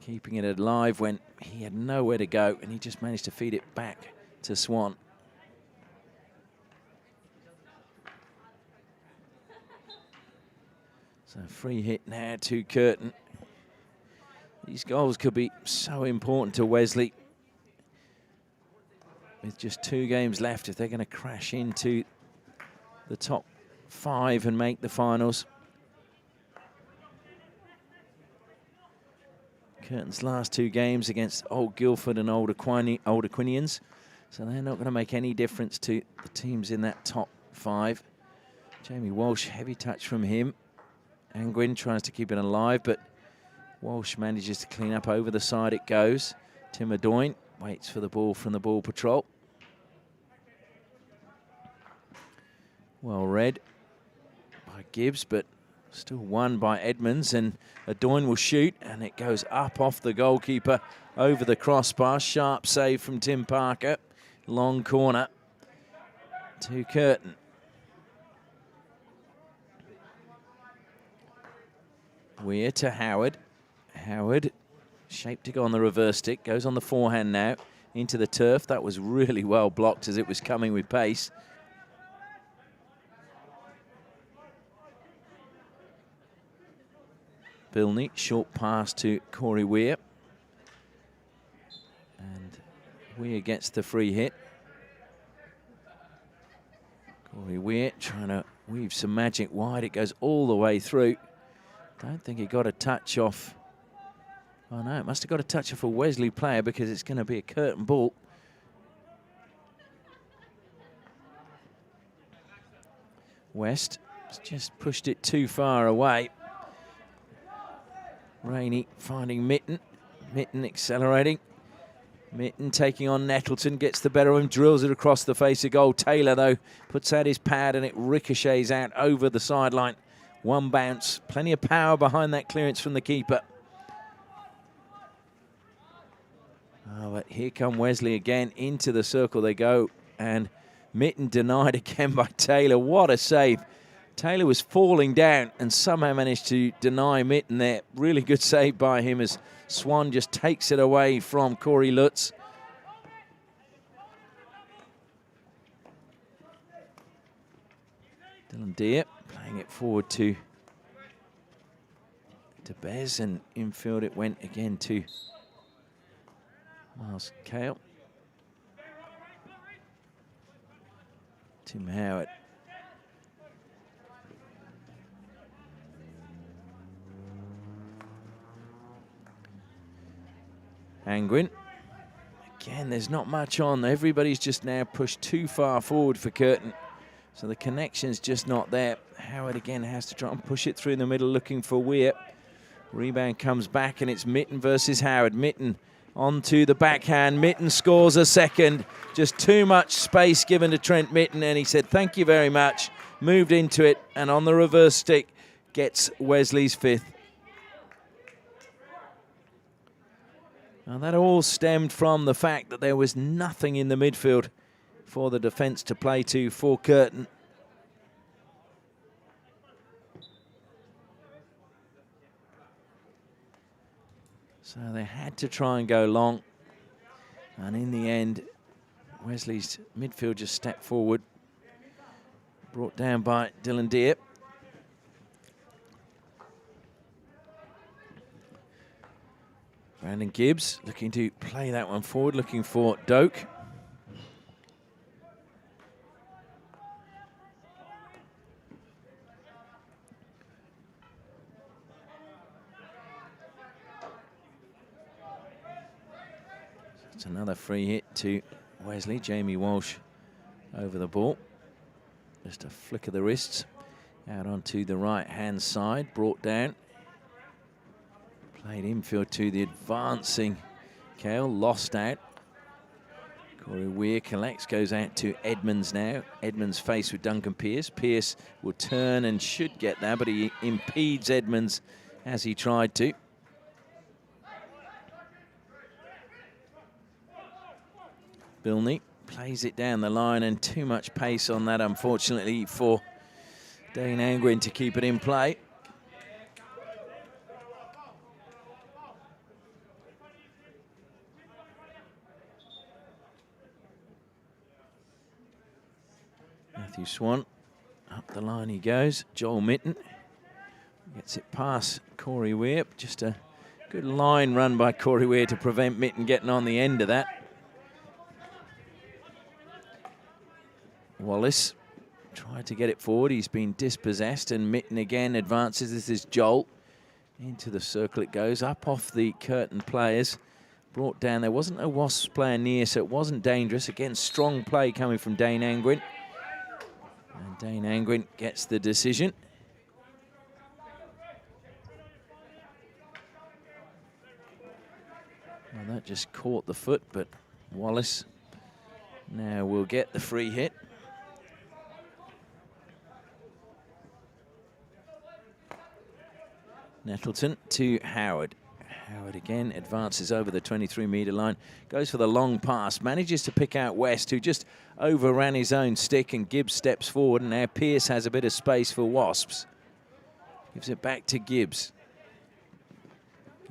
keeping it alive when he had nowhere to go, and he just managed to feed it back to Swan. So free hit now to Curtin. These goals could be so important to Wesley. With just 2 games left, if they're going to crash into the top 5 and make the finals. Curtin's last 2 games against Old Guildford and Old Aquinians, so they're not going to make any difference to the teams in that top 5. Jamie Walsh, heavy touch from him. Angwin tries to keep it alive, but Walsh manages to clean up. Over the side it goes. Tim Adoyne waits for the ball from the ball patrol. Well read by Gibbs, but still won by Edmonds, and Adoyne will shoot, and it goes up off the goalkeeper over the crossbar. Sharp save from Tim Parker. Long corner to Curtin. Weir to Howard. Howard shaped to go on the reverse stick, goes on the forehand now into the turf. That was really well blocked as it was coming with pace. Bilney, short pass to Corey Weir. And Weir gets the free hit. Corey Weir trying to weave some magic wide. It goes all the way through. Don't think he got a touch off. Oh no, it must have got a touch off a Wesley player because it's going to be a Curtin ball. West has just pushed it too far away. Rainey finding Mitten. Mitten accelerating. Mitten taking on Nettleton, gets the better of him, drills it across the face of goal. Taylor, though, puts out his pad and it ricochets out over the sideline. One bounce, plenty of power behind that clearance from the keeper. Oh, but here come Wesley again. Into the circle they go. And Mitten denied again by Taylor. What a save. Taylor was falling down and somehow managed to deny Mitten there. Really good save by him as Swan just takes it away from Corey Lutz. Dylan Deere playing it forward to Bez, and infield it went again to Miles Kale. Tim Howard. Angwin. Again, there's not much on. Everybody's just now pushed too far forward for Curtin. So the connection's just not there. Howard again has to try and push it through the middle, looking for Weir. Rebound comes back, and it's Mitten versus Howard. Mitten onto the backhand. Mitten scores a second. Just too much space given to Trent Mitten, and he said, thank you very much. Moved into it, and on the reverse stick, gets Wesley's fifth. Now that all stemmed from the fact that there was nothing in the midfield for the defence to play to for Curtin. So they had to try and go long. And in the end, Wesley's midfield just stepped forward. Brought down by Dylan Deere. Brandon Gibbs looking to play that one forward, looking for Doak. It's another free hit to Wesley. Jamie Walsh over the ball. Just a flick of the wrists out onto the right-hand side, brought down. Played infield to the advancing Kale, lost out. Corey Weir collects, goes out to Edmonds now. Edmonds faced with Duncan Pearce. Pearce will turn and should get there, but he impedes Edmonds as he tried to. Bilney plays it down the line, and too much pace on that, unfortunately, for Dane Angwin to keep it in play. Matthew Swan, up the line he goes. Joel Mitten gets it past Corey Weir. Just a good line run by Corey Weir to prevent Mitten getting on the end of that. Wallace tried to get it forward. He's been dispossessed, and Mitten again advances. This is Joel. Into the circle it goes, up off the Curtin players. Brought down. There wasn't a Wasps player near, so it wasn't dangerous. Again, strong play coming from Dane Angwin. And Dane Angwin gets the decision. Well, that just caught the foot, but Wallace now will get the free hit. Nettleton to Howard. Howard again advances over the 23-metre line, goes for the long pass, manages to pick out West, who just overran his own stick, and Gibbs steps forward, and now Pearce has a bit of space for Wasps. Gives it back to Gibbs.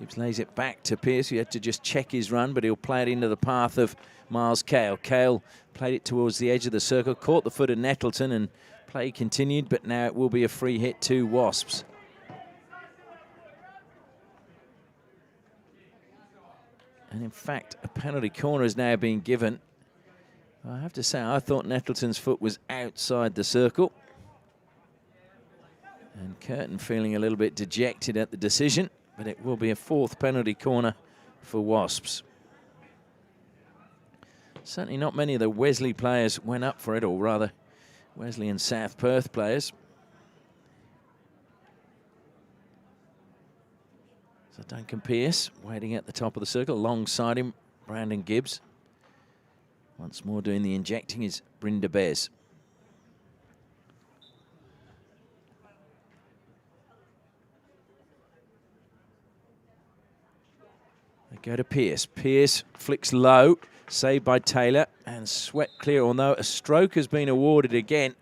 Gibbs lays it back to Pearce, who had to just check his run, but he'll play it into the path of Miles Kale. Kale played it towards the edge of the circle, caught the foot of Nettleton, and play continued, but now it will be a free hit to Wasps. And in fact, a penalty corner is now being given. I have to say, I thought Nettleton's foot was outside the circle. And Curtin feeling a little bit dejected at the decision, but it will be a fourth penalty corner for Wasps. Certainly not many of the Wesley players went up for it, or rather, Wesley and South Perth players. So Duncan Pearce waiting at the top of the circle. Alongside him, Brandon Gibbs. Once more doing the injecting is Brynda Bez. They go to Pearce. Pearce flicks low, saved by Taylor, and swept clear, although a stroke has been awarded again.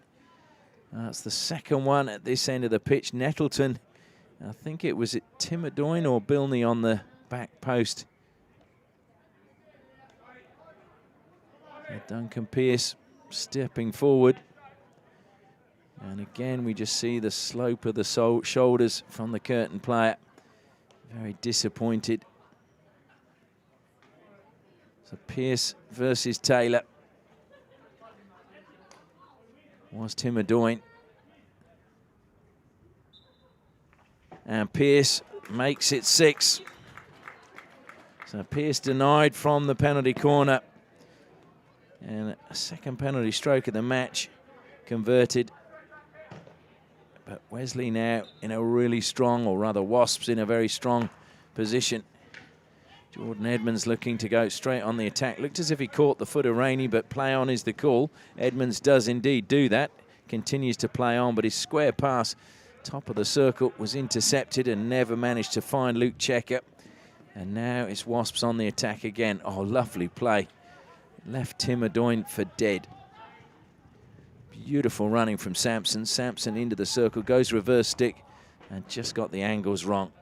That's the second one at this end of the pitch. Nettleton, I think it was Timadoyne or Bilney on the back post. Duncan Pearce stepping forward. And again, we just see the slope of the shoulders from the Curtin player. Very disappointed. So Pearce versus Taylor. Was Timadoyne. And Pearce makes it 6. So Pearce denied from the penalty corner. And a second penalty stroke of the match converted. But Wesley now in a really strong, or rather Wasps in a very strong position. Jordan Edmonds looking to go straight on the attack. Looked as if he caught the foot of Rainey, but play on is the call. Edmonds does indeed do that. Continues to play on, but his square pass, top of the circle, was intercepted and never managed to find Luke Checker. And now it's Wasps on the attack again. Oh, lovely play. Left Timadoyne for dead. Beautiful running from Sampson. Sampson into the circle, goes reverse stick, and just got the angles wrong.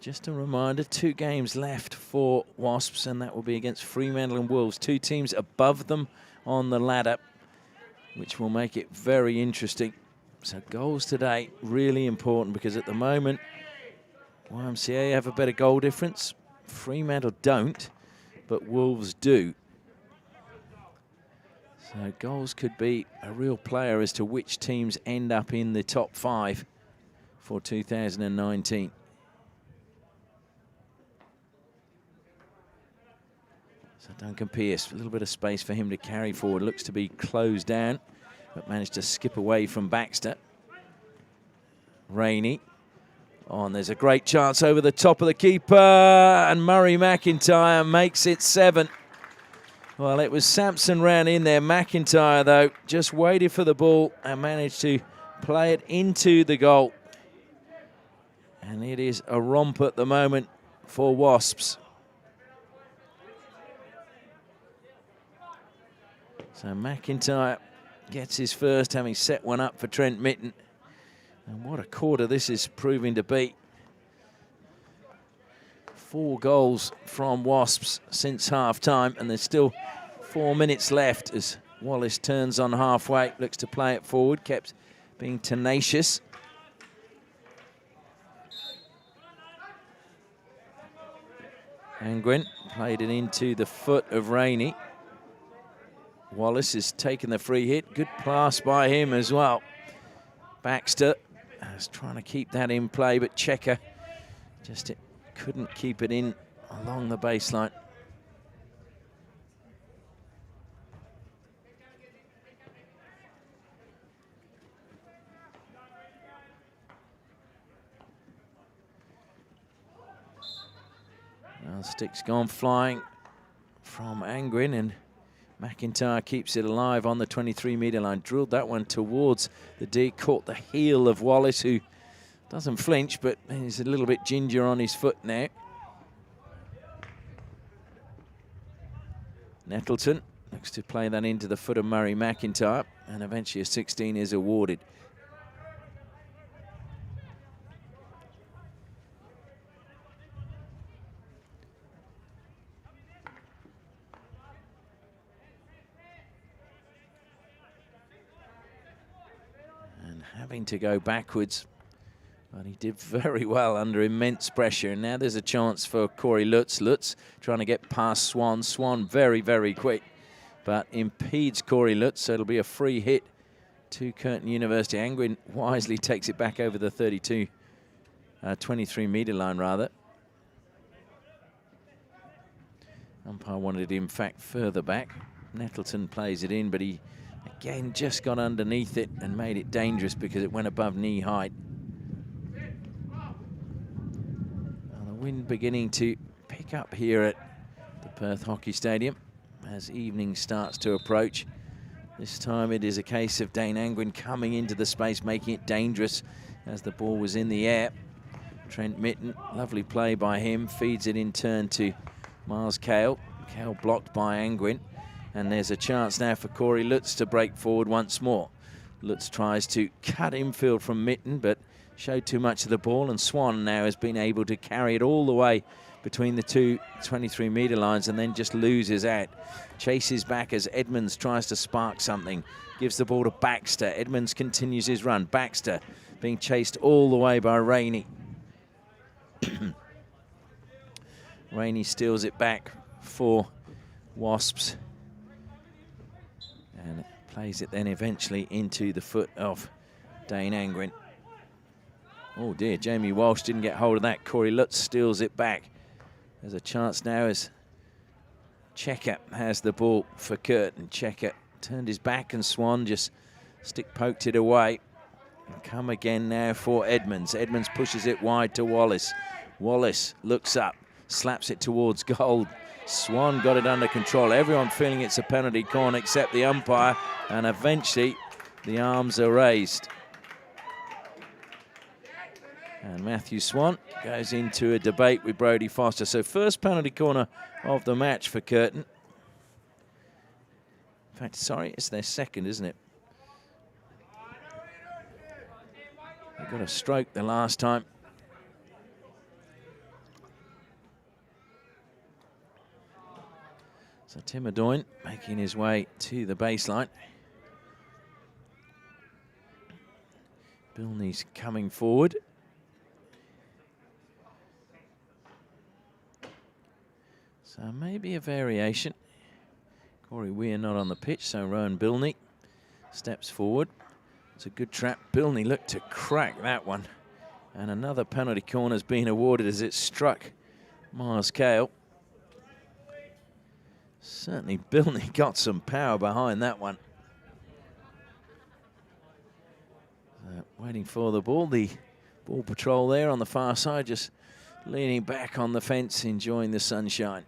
Just a reminder, 2 games left for Wasps, and that will be against Fremantle and Wolves. 2 teams above them on the ladder, which will make it very interesting. So goals today, really important, because at the moment, YMCA have a better goal difference. Fremantle don't, but Wolves do. So goals could be a real player as to which teams end up in the top 5 for 2019. So Duncan Pearce, a little bit of space for him to carry forward. Looks to be closed down, but managed to skip away from Baxter. Rainey. Oh, and there's a great chance over the top of the keeper, and Murray McIntyre makes it 7. Well, it was Sampson ran in there. McIntyre, though, just waited for the ball and managed to play it into the goal. And it is a romp at the moment for Wasps. So McIntyre gets his first, having set one up for Trent Mitten. And what a quarter this is proving to be. 4 goals from Wasps since half-time, and there's still 4 minutes left as Wallace turns on halfway, looks to play it forward, kept being tenacious. Angwin played it into the foot of Rainey. Wallace has taken the free hit. Good pass by him as well. Baxter is trying to keep that in play, but Checker just couldn't keep it in along the baseline. Well, stick's gone flying from Angwin, and McIntyre keeps it alive on the 23-metre line. Drilled that one towards the D. Caught the heel of Wallace, who doesn't flinch, but he's a little bit ginger on his foot now. Nettleton looks to play that into the foot of Murray McIntyre, and eventually a 16 is awarded. Having to go backwards, but he did very well under immense pressure. And now there's a chance for Corey Lutz. Lutz trying to get past Swan. Swan very, very quick, but impedes Corey Lutz, so it'll be a free hit to Curtin University. Angwin wisely takes it back over the 23-metre line, rather. Umpire wanted it, in fact, further back. Nettleton plays it in, but he Again, just got underneath it and made it dangerous because it went above knee height. Now the wind beginning to pick up here at the Perth Hockey Stadium as evening starts to approach. This time it is a case of Dane Angwin coming into the space, making it dangerous as the ball was in the air. Trent Mitten, lovely play by him, feeds it in turn to Miles Cale. Cale blocked by Angwin. And there's a chance now for Corey Lutz to break forward once more. Lutz tries to cut infield from Mitten, but showed too much of the ball, and Swan now has been able to carry it all the way between the two 23-metre lines and then just loses out. Chases back as Edmonds tries to spark something. Gives the ball to Baxter. Edmonds continues his run. Baxter being chased all the way by Rainey. Rainey steals it back for Wasps. And plays it then eventually into the foot of Dane Angwin. Oh dear, Jamie Walsh didn't get hold of that. Corey Lutz steals it back. There's a chance now as Checker has the ball for Curtin. Checker turned his back and Swan just stick poked it away. And come again now for Edmonds. Edmonds pushes it wide to Wallace. Wallace looks up, slaps it towards goal. Swan got it under control. Everyone feeling it's a penalty corner except the umpire, and eventually the arms are raised. And Matthew Swan goes into a debate with Brodie Foster. So first penalty corner of the match for Curtin. In fact, sorry, it's their second, isn't it? They got a stroke the last time. So Tim Adoyne making his way to the baseline. Bilney's coming forward. So maybe a variation. Corey Weir not on the pitch, so Rowan Bilney steps forward. It's a good trap. Bilney looked to crack that one. And another penalty corner's been awarded as it struck Miles Cale. Certainly Bilney got some power behind that one. Waiting for the ball. The ball patrol there on the far side, just leaning back on the fence, enjoying the sunshine.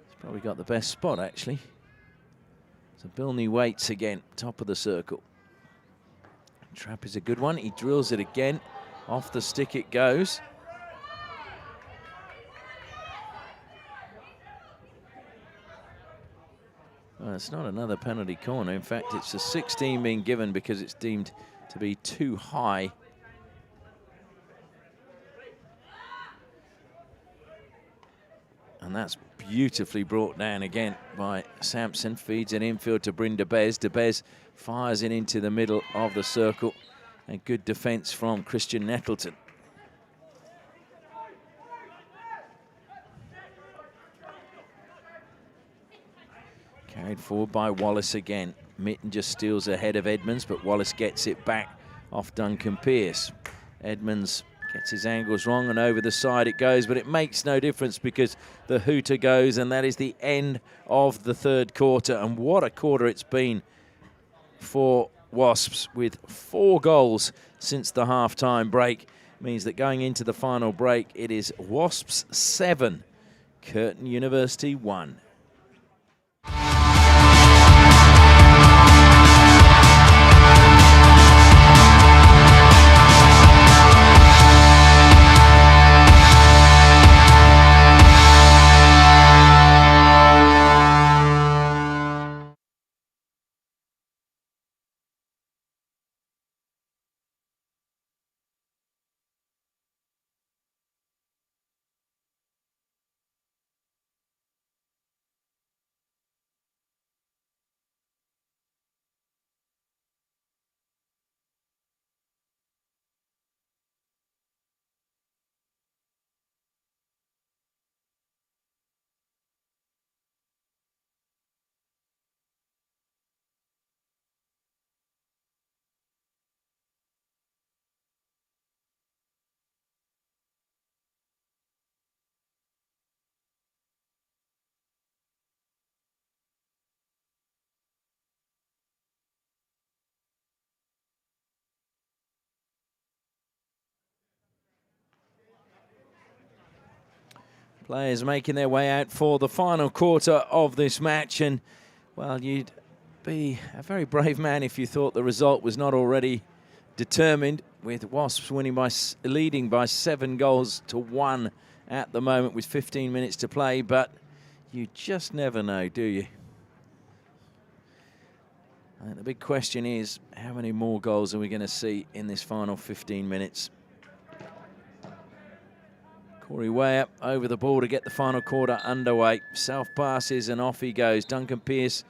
He's probably got the best spot, actually. So Bilney waits again, top of the circle. Trap is a good one. He drills it again. Off the stick it goes. Well, it's not another penalty corner. In fact, it's a 16 being given because it's deemed to be too high. And that's beautifully brought down again by Sampson. Feeds it infield to Bryn de Bez. De Bez fires it into the middle of the circle. And good defence from Christian Nettleton. Carried forward by Wallace again. Mitten just steals ahead of Edmonds, but Wallace gets it back off Duncan Pearce. Edmonds gets his angles wrong and over the side it goes, but it makes no difference because the hooter goes, and that is the end of the third quarter. And what a quarter it's been for Wasps, with 4 goals since the half-time break. Means that going into the final break, it is Wasps 7, Curtin University 1. Players making their way out for the final quarter of this match, and well, you'd be a very brave man if you thought the result was not already determined, with Wasps leading by 7-1 at the moment with 15 minutes to play, but you just never know, do you? And the big question is, how many more goals are we going to see in this final 15 minutes? Corey Way up over the ball to get the final quarter underway. Self passes and off he goes. Duncan Pearce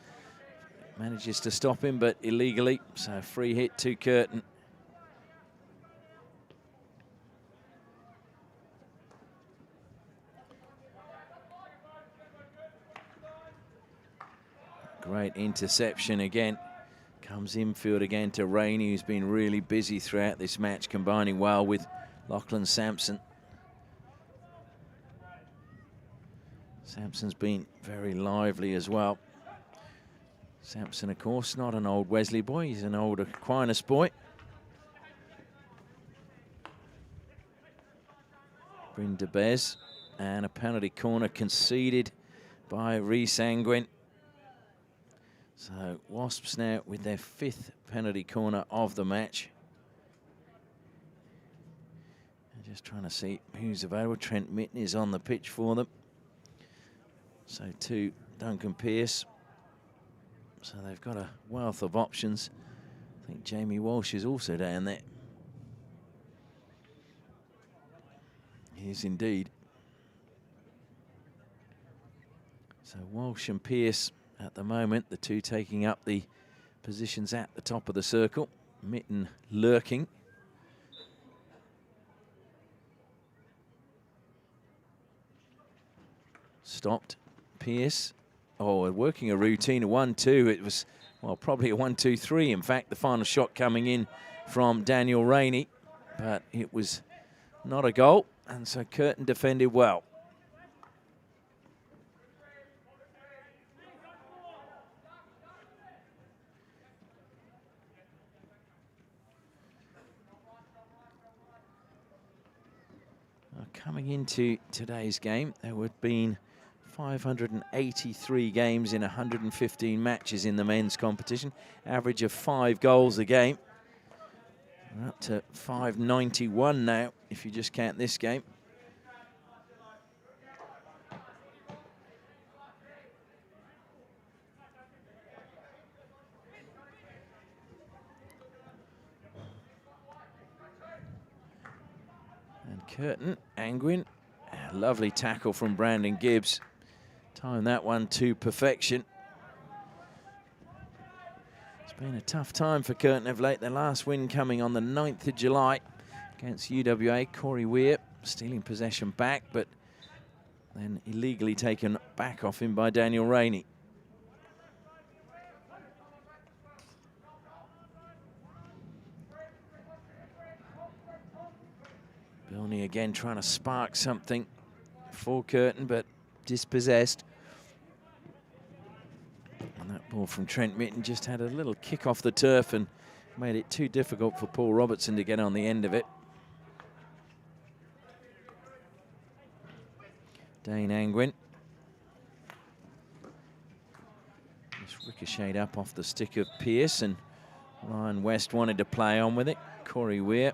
manages to stop him, but illegally. So free hit to Curtin. Great interception again. Comes infield again to Rainey, who's been really busy throughout this match, combining well with Lachlan Sampson. Sampson's been very lively as well. Sampson, of course, not an old Wesley boy. He's an old Aquinas boy. Bryn de Bez, and a penalty corner conceded by Rhys Angwin. So Wasps now with their 5th penalty corner of the match. They're just trying to see who's available. Trent Mitten is on the pitch for them. So to Duncan Pearce. So they've got a wealth of options. I think Jamie Walsh is also down there. He is indeed. So Walsh and Pearce at the moment, the two taking up the positions at the top of the circle. Mitten lurking. Stopped. Pearce, working a routine, a 1-2. It was, well, probably a 1-2-3. In fact, the final shot coming in from Daniel Rainey, but it was not a goal, and so Curtin defended well. Coming into today's game, there would have been 583 games in 115 matches in the men's competition, average of 5 goals a game. We're up to 591 now, if you just count this game. And Curtin, Angwin, a lovely tackle from Brandon Gibbs. Timed that one to perfection. It's been a tough time for Curtin of late. Their last win coming on the 9th of July against UWA. Corey Weir stealing possession back, but then illegally taken back off him by Daniel Rainey. Bilney again trying to spark something for Curtin, but dispossessed. And that ball from Trent Mitten just had a little kick off the turf and made it too difficult for Paul Robertson to get on the end of it. Dane Angwin. Just ricocheted up off the stick of Pearce, and Ryan West wanted to play on with it. Corey Weir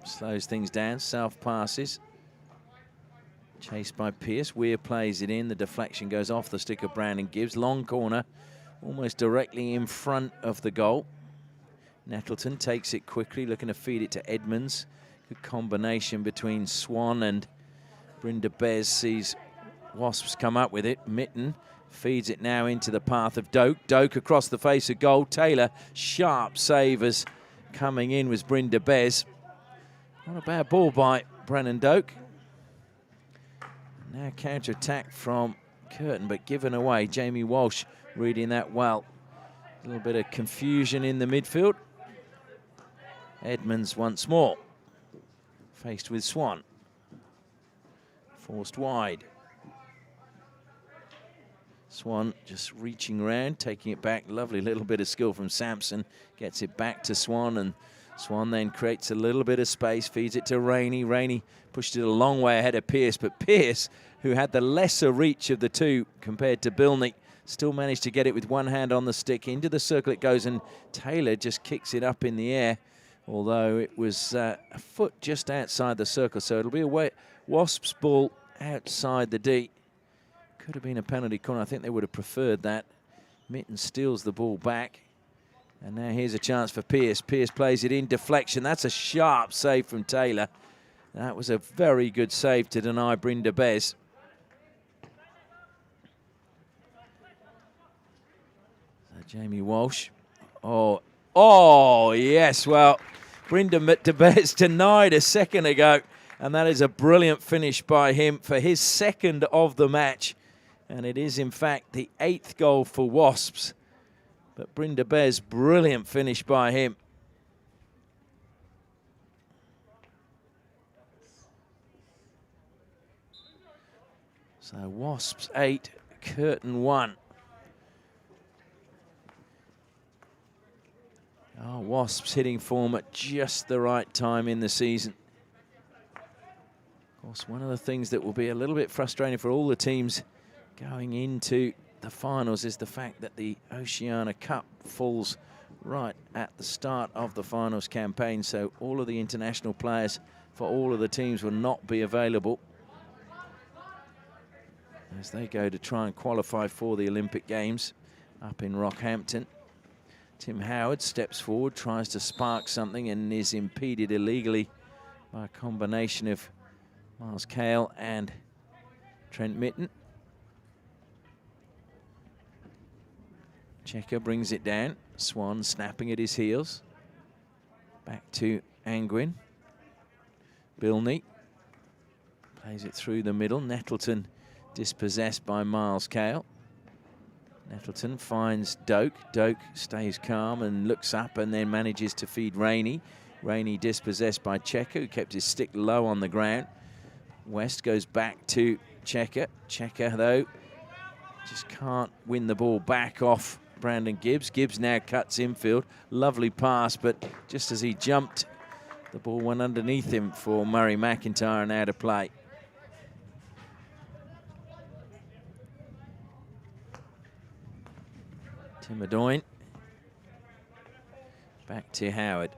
slows things down, self passes. Chased by Pearce. Weir plays it in. The deflection goes off the stick of Brandon Gibbs. Long corner, almost directly in front of the goal. Nettleton takes it quickly, looking to feed it to Edmonds. Good combination between Swan and Bryn de Bez. Sees Wasps come up with it. Mitten feeds it now into the path of Doak. Doak across the face of goal. Taylor, sharp save as coming in was Bryn de Bez. Not a bad ball by Brennan Doak. Now counter-attack from Curtin, but given away. Jamie Walsh reading that well. A little bit of confusion in the midfield. Edmonds once more. Faced with Swan. Forced wide. Swan just reaching around, taking it back. Lovely little bit of skill from Sampson. Gets it back to Swan, and Swan then creates a little bit of space, feeds it to Rainey. Rainey pushed it a long way ahead of Pearce, but Pearce, who had the lesser reach of the two compared to Bilney, still managed to get it with one hand on the stick. Into the circle it goes, and Taylor just kicks it up in the air, although it was a foot just outside the circle. So it'll be a Wasps ball outside the D. Could have been a penalty corner. I think they would have preferred that. Mitten steals the ball back. And now here's a chance for Pearce. Pearce plays it in deflection. That's a sharp save from Taylor. That was a very good save to deny Brynda Bez. So Jamie Walsh. Oh, yes. Well, Brynda Bez denied a second ago. And that is a brilliant finish by him for his second of the match. And it is, in fact, the 8th goal for Wasps. But Brynda Bez, brilliant finish by him. So Wasps 8, Curtin 1. Oh, Wasps hitting form at just the right time in the season. Of course, one of the things that will be a little bit frustrating for all the teams going into the finals is the fact that the Oceania Cup falls right at the start of the finals campaign, so all of the international players for all of the teams will not be available as they go to try and qualify for the Olympic Games up in Rockhampton. Tim Howard steps forward, tries to spark something, and is impeded illegally by a combination of Miles Cale and Trent Mitten. Checker brings it down. Swan snapping at his heels. Back to Angwin. Bilney plays it through the middle. Nettleton dispossessed by Miles Cale. Nettleton finds Doak. Doak stays calm and looks up and then manages to feed Rainey. Rainey dispossessed by Checker, who kept his stick low on the ground. West goes back to Checker. Checker, though, just can't win the ball back off Brandon Gibbs. Gibbs now cuts infield. Lovely pass, but just as he jumped, the ball went underneath him for Murray McIntyre and out of play. Tim Adoyne. Back to Howard.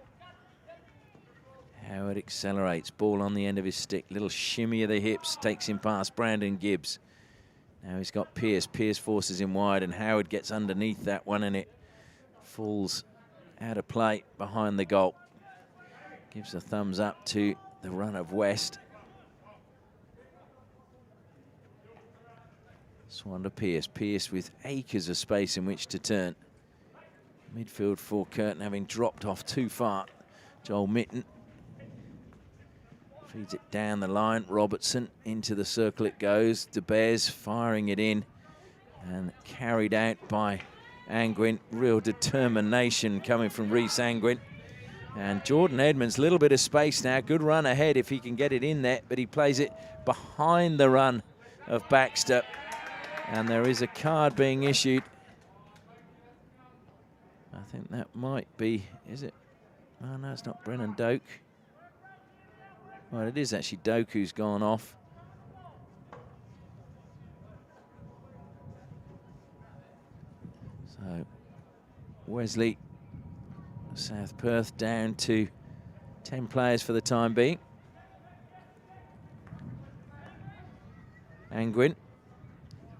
Howard accelerates. Ball on the end of his stick. Little shimmy of the hips. Takes him past Brandon Gibbs. Now he's got Pearce. Pearce forces him wide, and Howard gets underneath that one, and it falls out of play behind the goal. Gives a thumbs up to the run of West. Swan to Pearce. Pearce with acres of space in which to turn. Midfield for Curtin having dropped off too far. Joel Mitten feeds it down the line. Robertson into the circle it goes. De Beers firing it in and carried out by Angwin. Real determination coming from Rhys Angwin. And Jordan Edmonds, a little bit of space now. Good run ahead if he can get it in there, but he plays it behind the run of Baxter. And there is a card being issued. I think that might be, is it? Oh, no, it's not Brennan Doak. Well, it is actually Doak who's gone off. So Wesley, South Perth down to 10 players for the time being. Angwin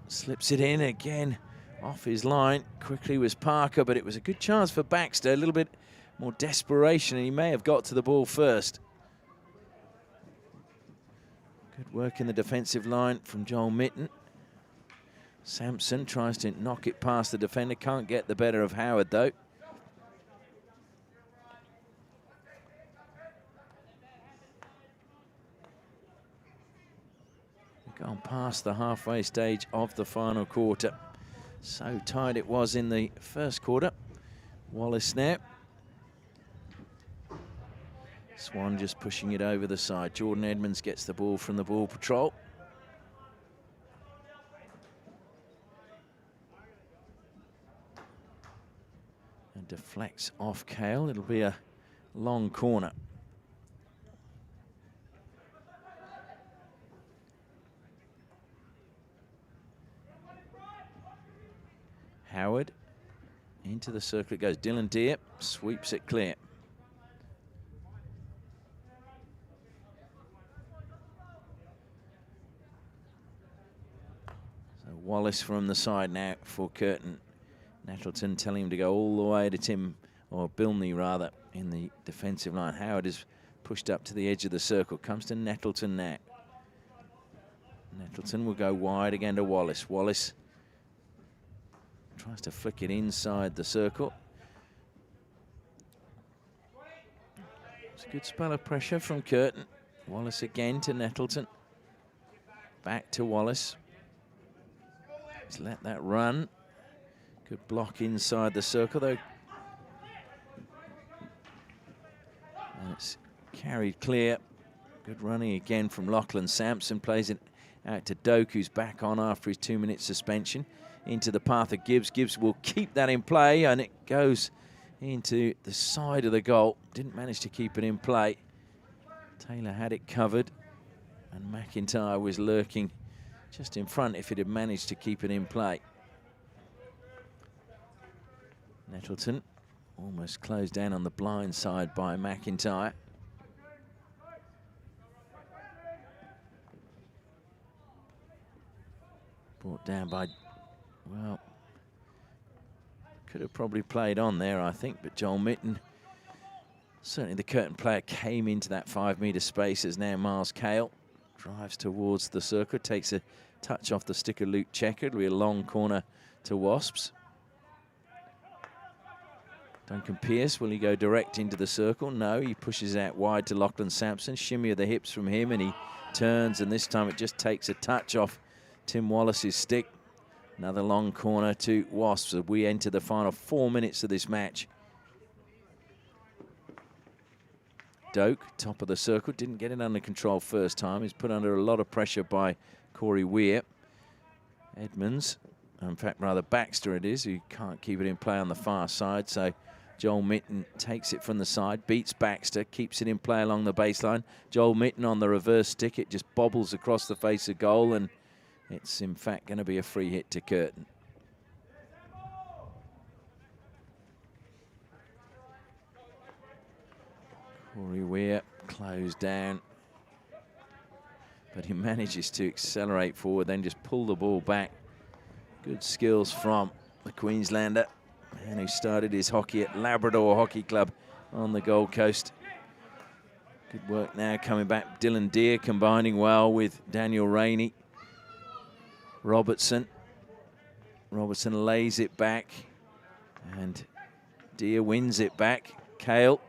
slips it in again off his line. Quickly was Parker, but it was a good chance for Baxter. A little bit more desperation, and he may have got to the ball first. Good work in the defensive line from Joel Mitten. Sampson tries to knock it past the defender. Can't get the better of Howard, though. Gone past the halfway stage of the final quarter. So tight it was in the first quarter. Wallace now. Swan just pushing it over the side. Jordan Edmonds gets the ball from the ball patrol. And deflects off Cale. It'll be a long corner. Howard into the circle it goes. Dylan Deere sweeps it clear. So Wallace from the side now for Curtin. Nettleton telling him to go all the way to Tim, or Bilney rather, in the defensive line. Howard is pushed up to the edge of the circle. Comes to Nettleton now. Nettleton will go wide again to Wallace. Wallace tries to flick it inside the circle. It's a good spell of pressure from Curtin. Wallace again to Nettleton. Back to Wallace. He's let that run. Good block inside the circle, though. And it's carried clear. Good running again from Lachlan Sampson. Plays it out to Doak, who's back on after his 2-minute suspension. Into the path of Gibbs. Gibbs will keep that in play, and it goes into the side of the goal. Didn't manage to keep it in play. Taylor had it covered, and McIntyre was lurking just in front if it had managed to keep it in play. Nettleton almost closed down on the blind side by McIntyre. Brought down by, well, could have probably played on there, I think, but Joel Mitten, certainly the Curtin player, came into that 5-metre space as now Miles Cale drives towards the circle, takes a touch off the stick of Luke Checker. It'll be a long corner to Wasps. Duncan Pearce, will he go direct into the circle? No, he pushes out wide to Lachlan Sampson. Shimmy of the hips from him, and he turns, and this time it just takes a touch off Tim Wallace's stick. Another long corner to Wasps as we enter the final 4 minutes of this match. Doak, top of the circle, didn't get it under control first time. He's put under a lot of pressure by Corey Weir. Edmonds, in fact, rather Baxter it is, who can't keep it in play on the far side. So Joel Mitten takes it from the side, beats Baxter, keeps it in play along the baseline. Joel Mitten on the reverse stick, it just bobbles across the face of goal, and it's in fact going to be a free hit to Curtin. Corey Weir closed down, but he manages to accelerate forward, then just pull the ball back. Good skills from the Queenslander, and who started his hockey at Labrador Hockey Club on the Gold Coast. Good work now coming back. Dylan Deere combining well with Daniel Rainey. Robertson lays it back, and Deere wins it back. Cale,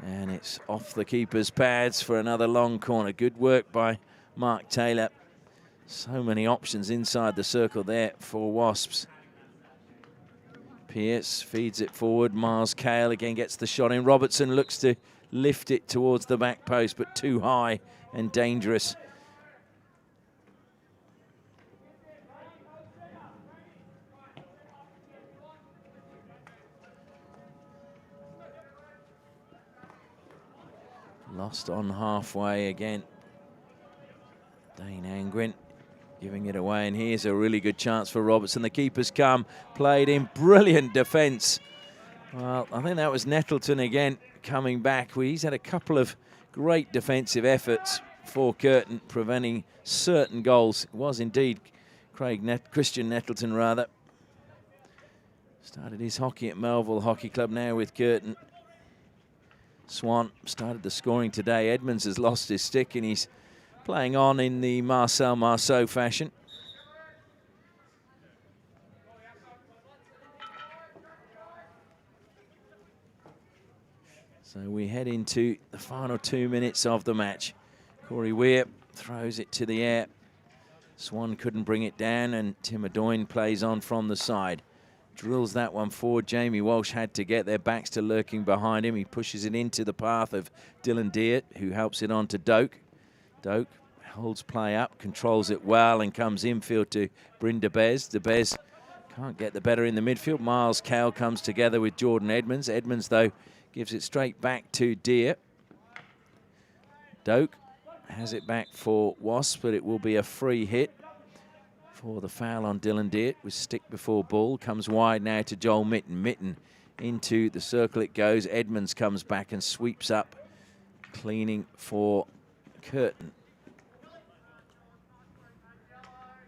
and it's off the keeper's pads for another long corner. Good work by Mark Taylor. So many options inside the circle there for Wasps. Pearce feeds it forward. Miles Cale again gets the shot in. Robertson looks to lift it towards the back post, but too high and dangerous. Lost on halfway again. Dane Angwin giving it away, and here's a really good chance for Robertson. The keeper's come, played in, brilliant defence. Well, I think that was Nettleton again coming back. He's had a couple of great defensive efforts for Curtin, preventing certain goals. It was indeed Christian Nettleton, rather. Started his hockey at Melville Hockey Club, now with Curtin. Swan started the scoring today. Edmonds has lost his stick, and he's playing on in the Marcel Marceau fashion. So we head into the final 2 minutes of the match. Corey Weir throws it to the air. Swan couldn't bring it down, and Tim Adoyne plays on from the side. Drills that one forward. Jamie Walsh had to get there. Baxter lurking behind him. He pushes it into the path of Dylan Deere, who helps it on to Doak. Doak holds play up, controls it well, and comes infield to Bryn DeBez. DeBez can't get the better in the midfield. Miles Cale comes together with Jordan Edmonds. Edmonds, though, gives it straight back to Deere. Doak has it back for Wasps, but it will be a free hit for the foul on Dylan Deere with stick before ball. Comes wide now to Joel Mitten. Mitten into the circle it goes. Edmonds comes back and sweeps up, cleaning for Curtin.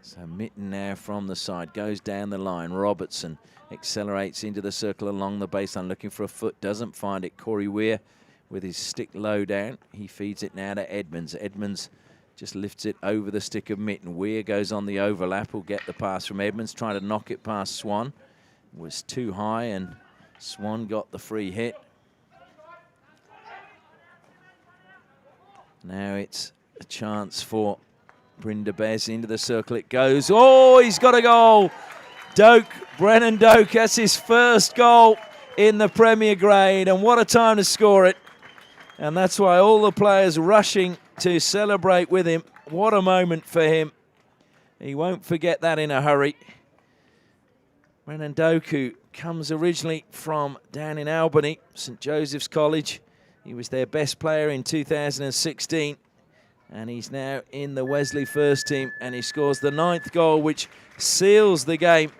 So Mitten now from the side, goes down the line. Robertson accelerates into the circle along the baseline, looking for a foot, doesn't find it. Corey Weir with his stick low down. He feeds it now to Edmonds. Edmonds just lifts it over the stick of Mitten. Weir goes on the overlap. Will get the pass from Edmonds, trying to knock it past Swan. It was too high, and Swan got the free hit. Now it's a chance for Brindabez. Into the circle it goes. Oh, he's got a goal. Doak, Brennan Doak, that's his first goal in the Premier Grade, and what a time to score it. And that's why all the players rushing to celebrate with him. What a moment for him. He won't forget that in a hurry. Brennan Doak, who comes originally from down in Albany, St Joseph's College. He was their best player in 2016. And he's now in the Wesley first team, and he scores the 9th goal, which seals the game.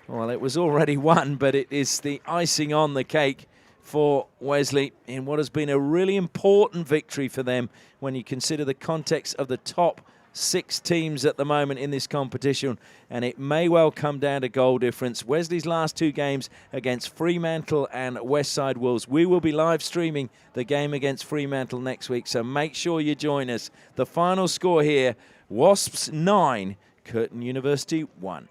Well, it was already won, but it is the icing on the cake for Wesley in what has been a really important victory for them when you consider the context of the top 6 teams at the moment in this competition, and it may well come down to goal difference. Wesley's last 2 games against Fremantle and Westside Wolves. We will be live streaming the game against Fremantle next week, so make sure you join us. The final score here, Wasps 9, Curtin University 1.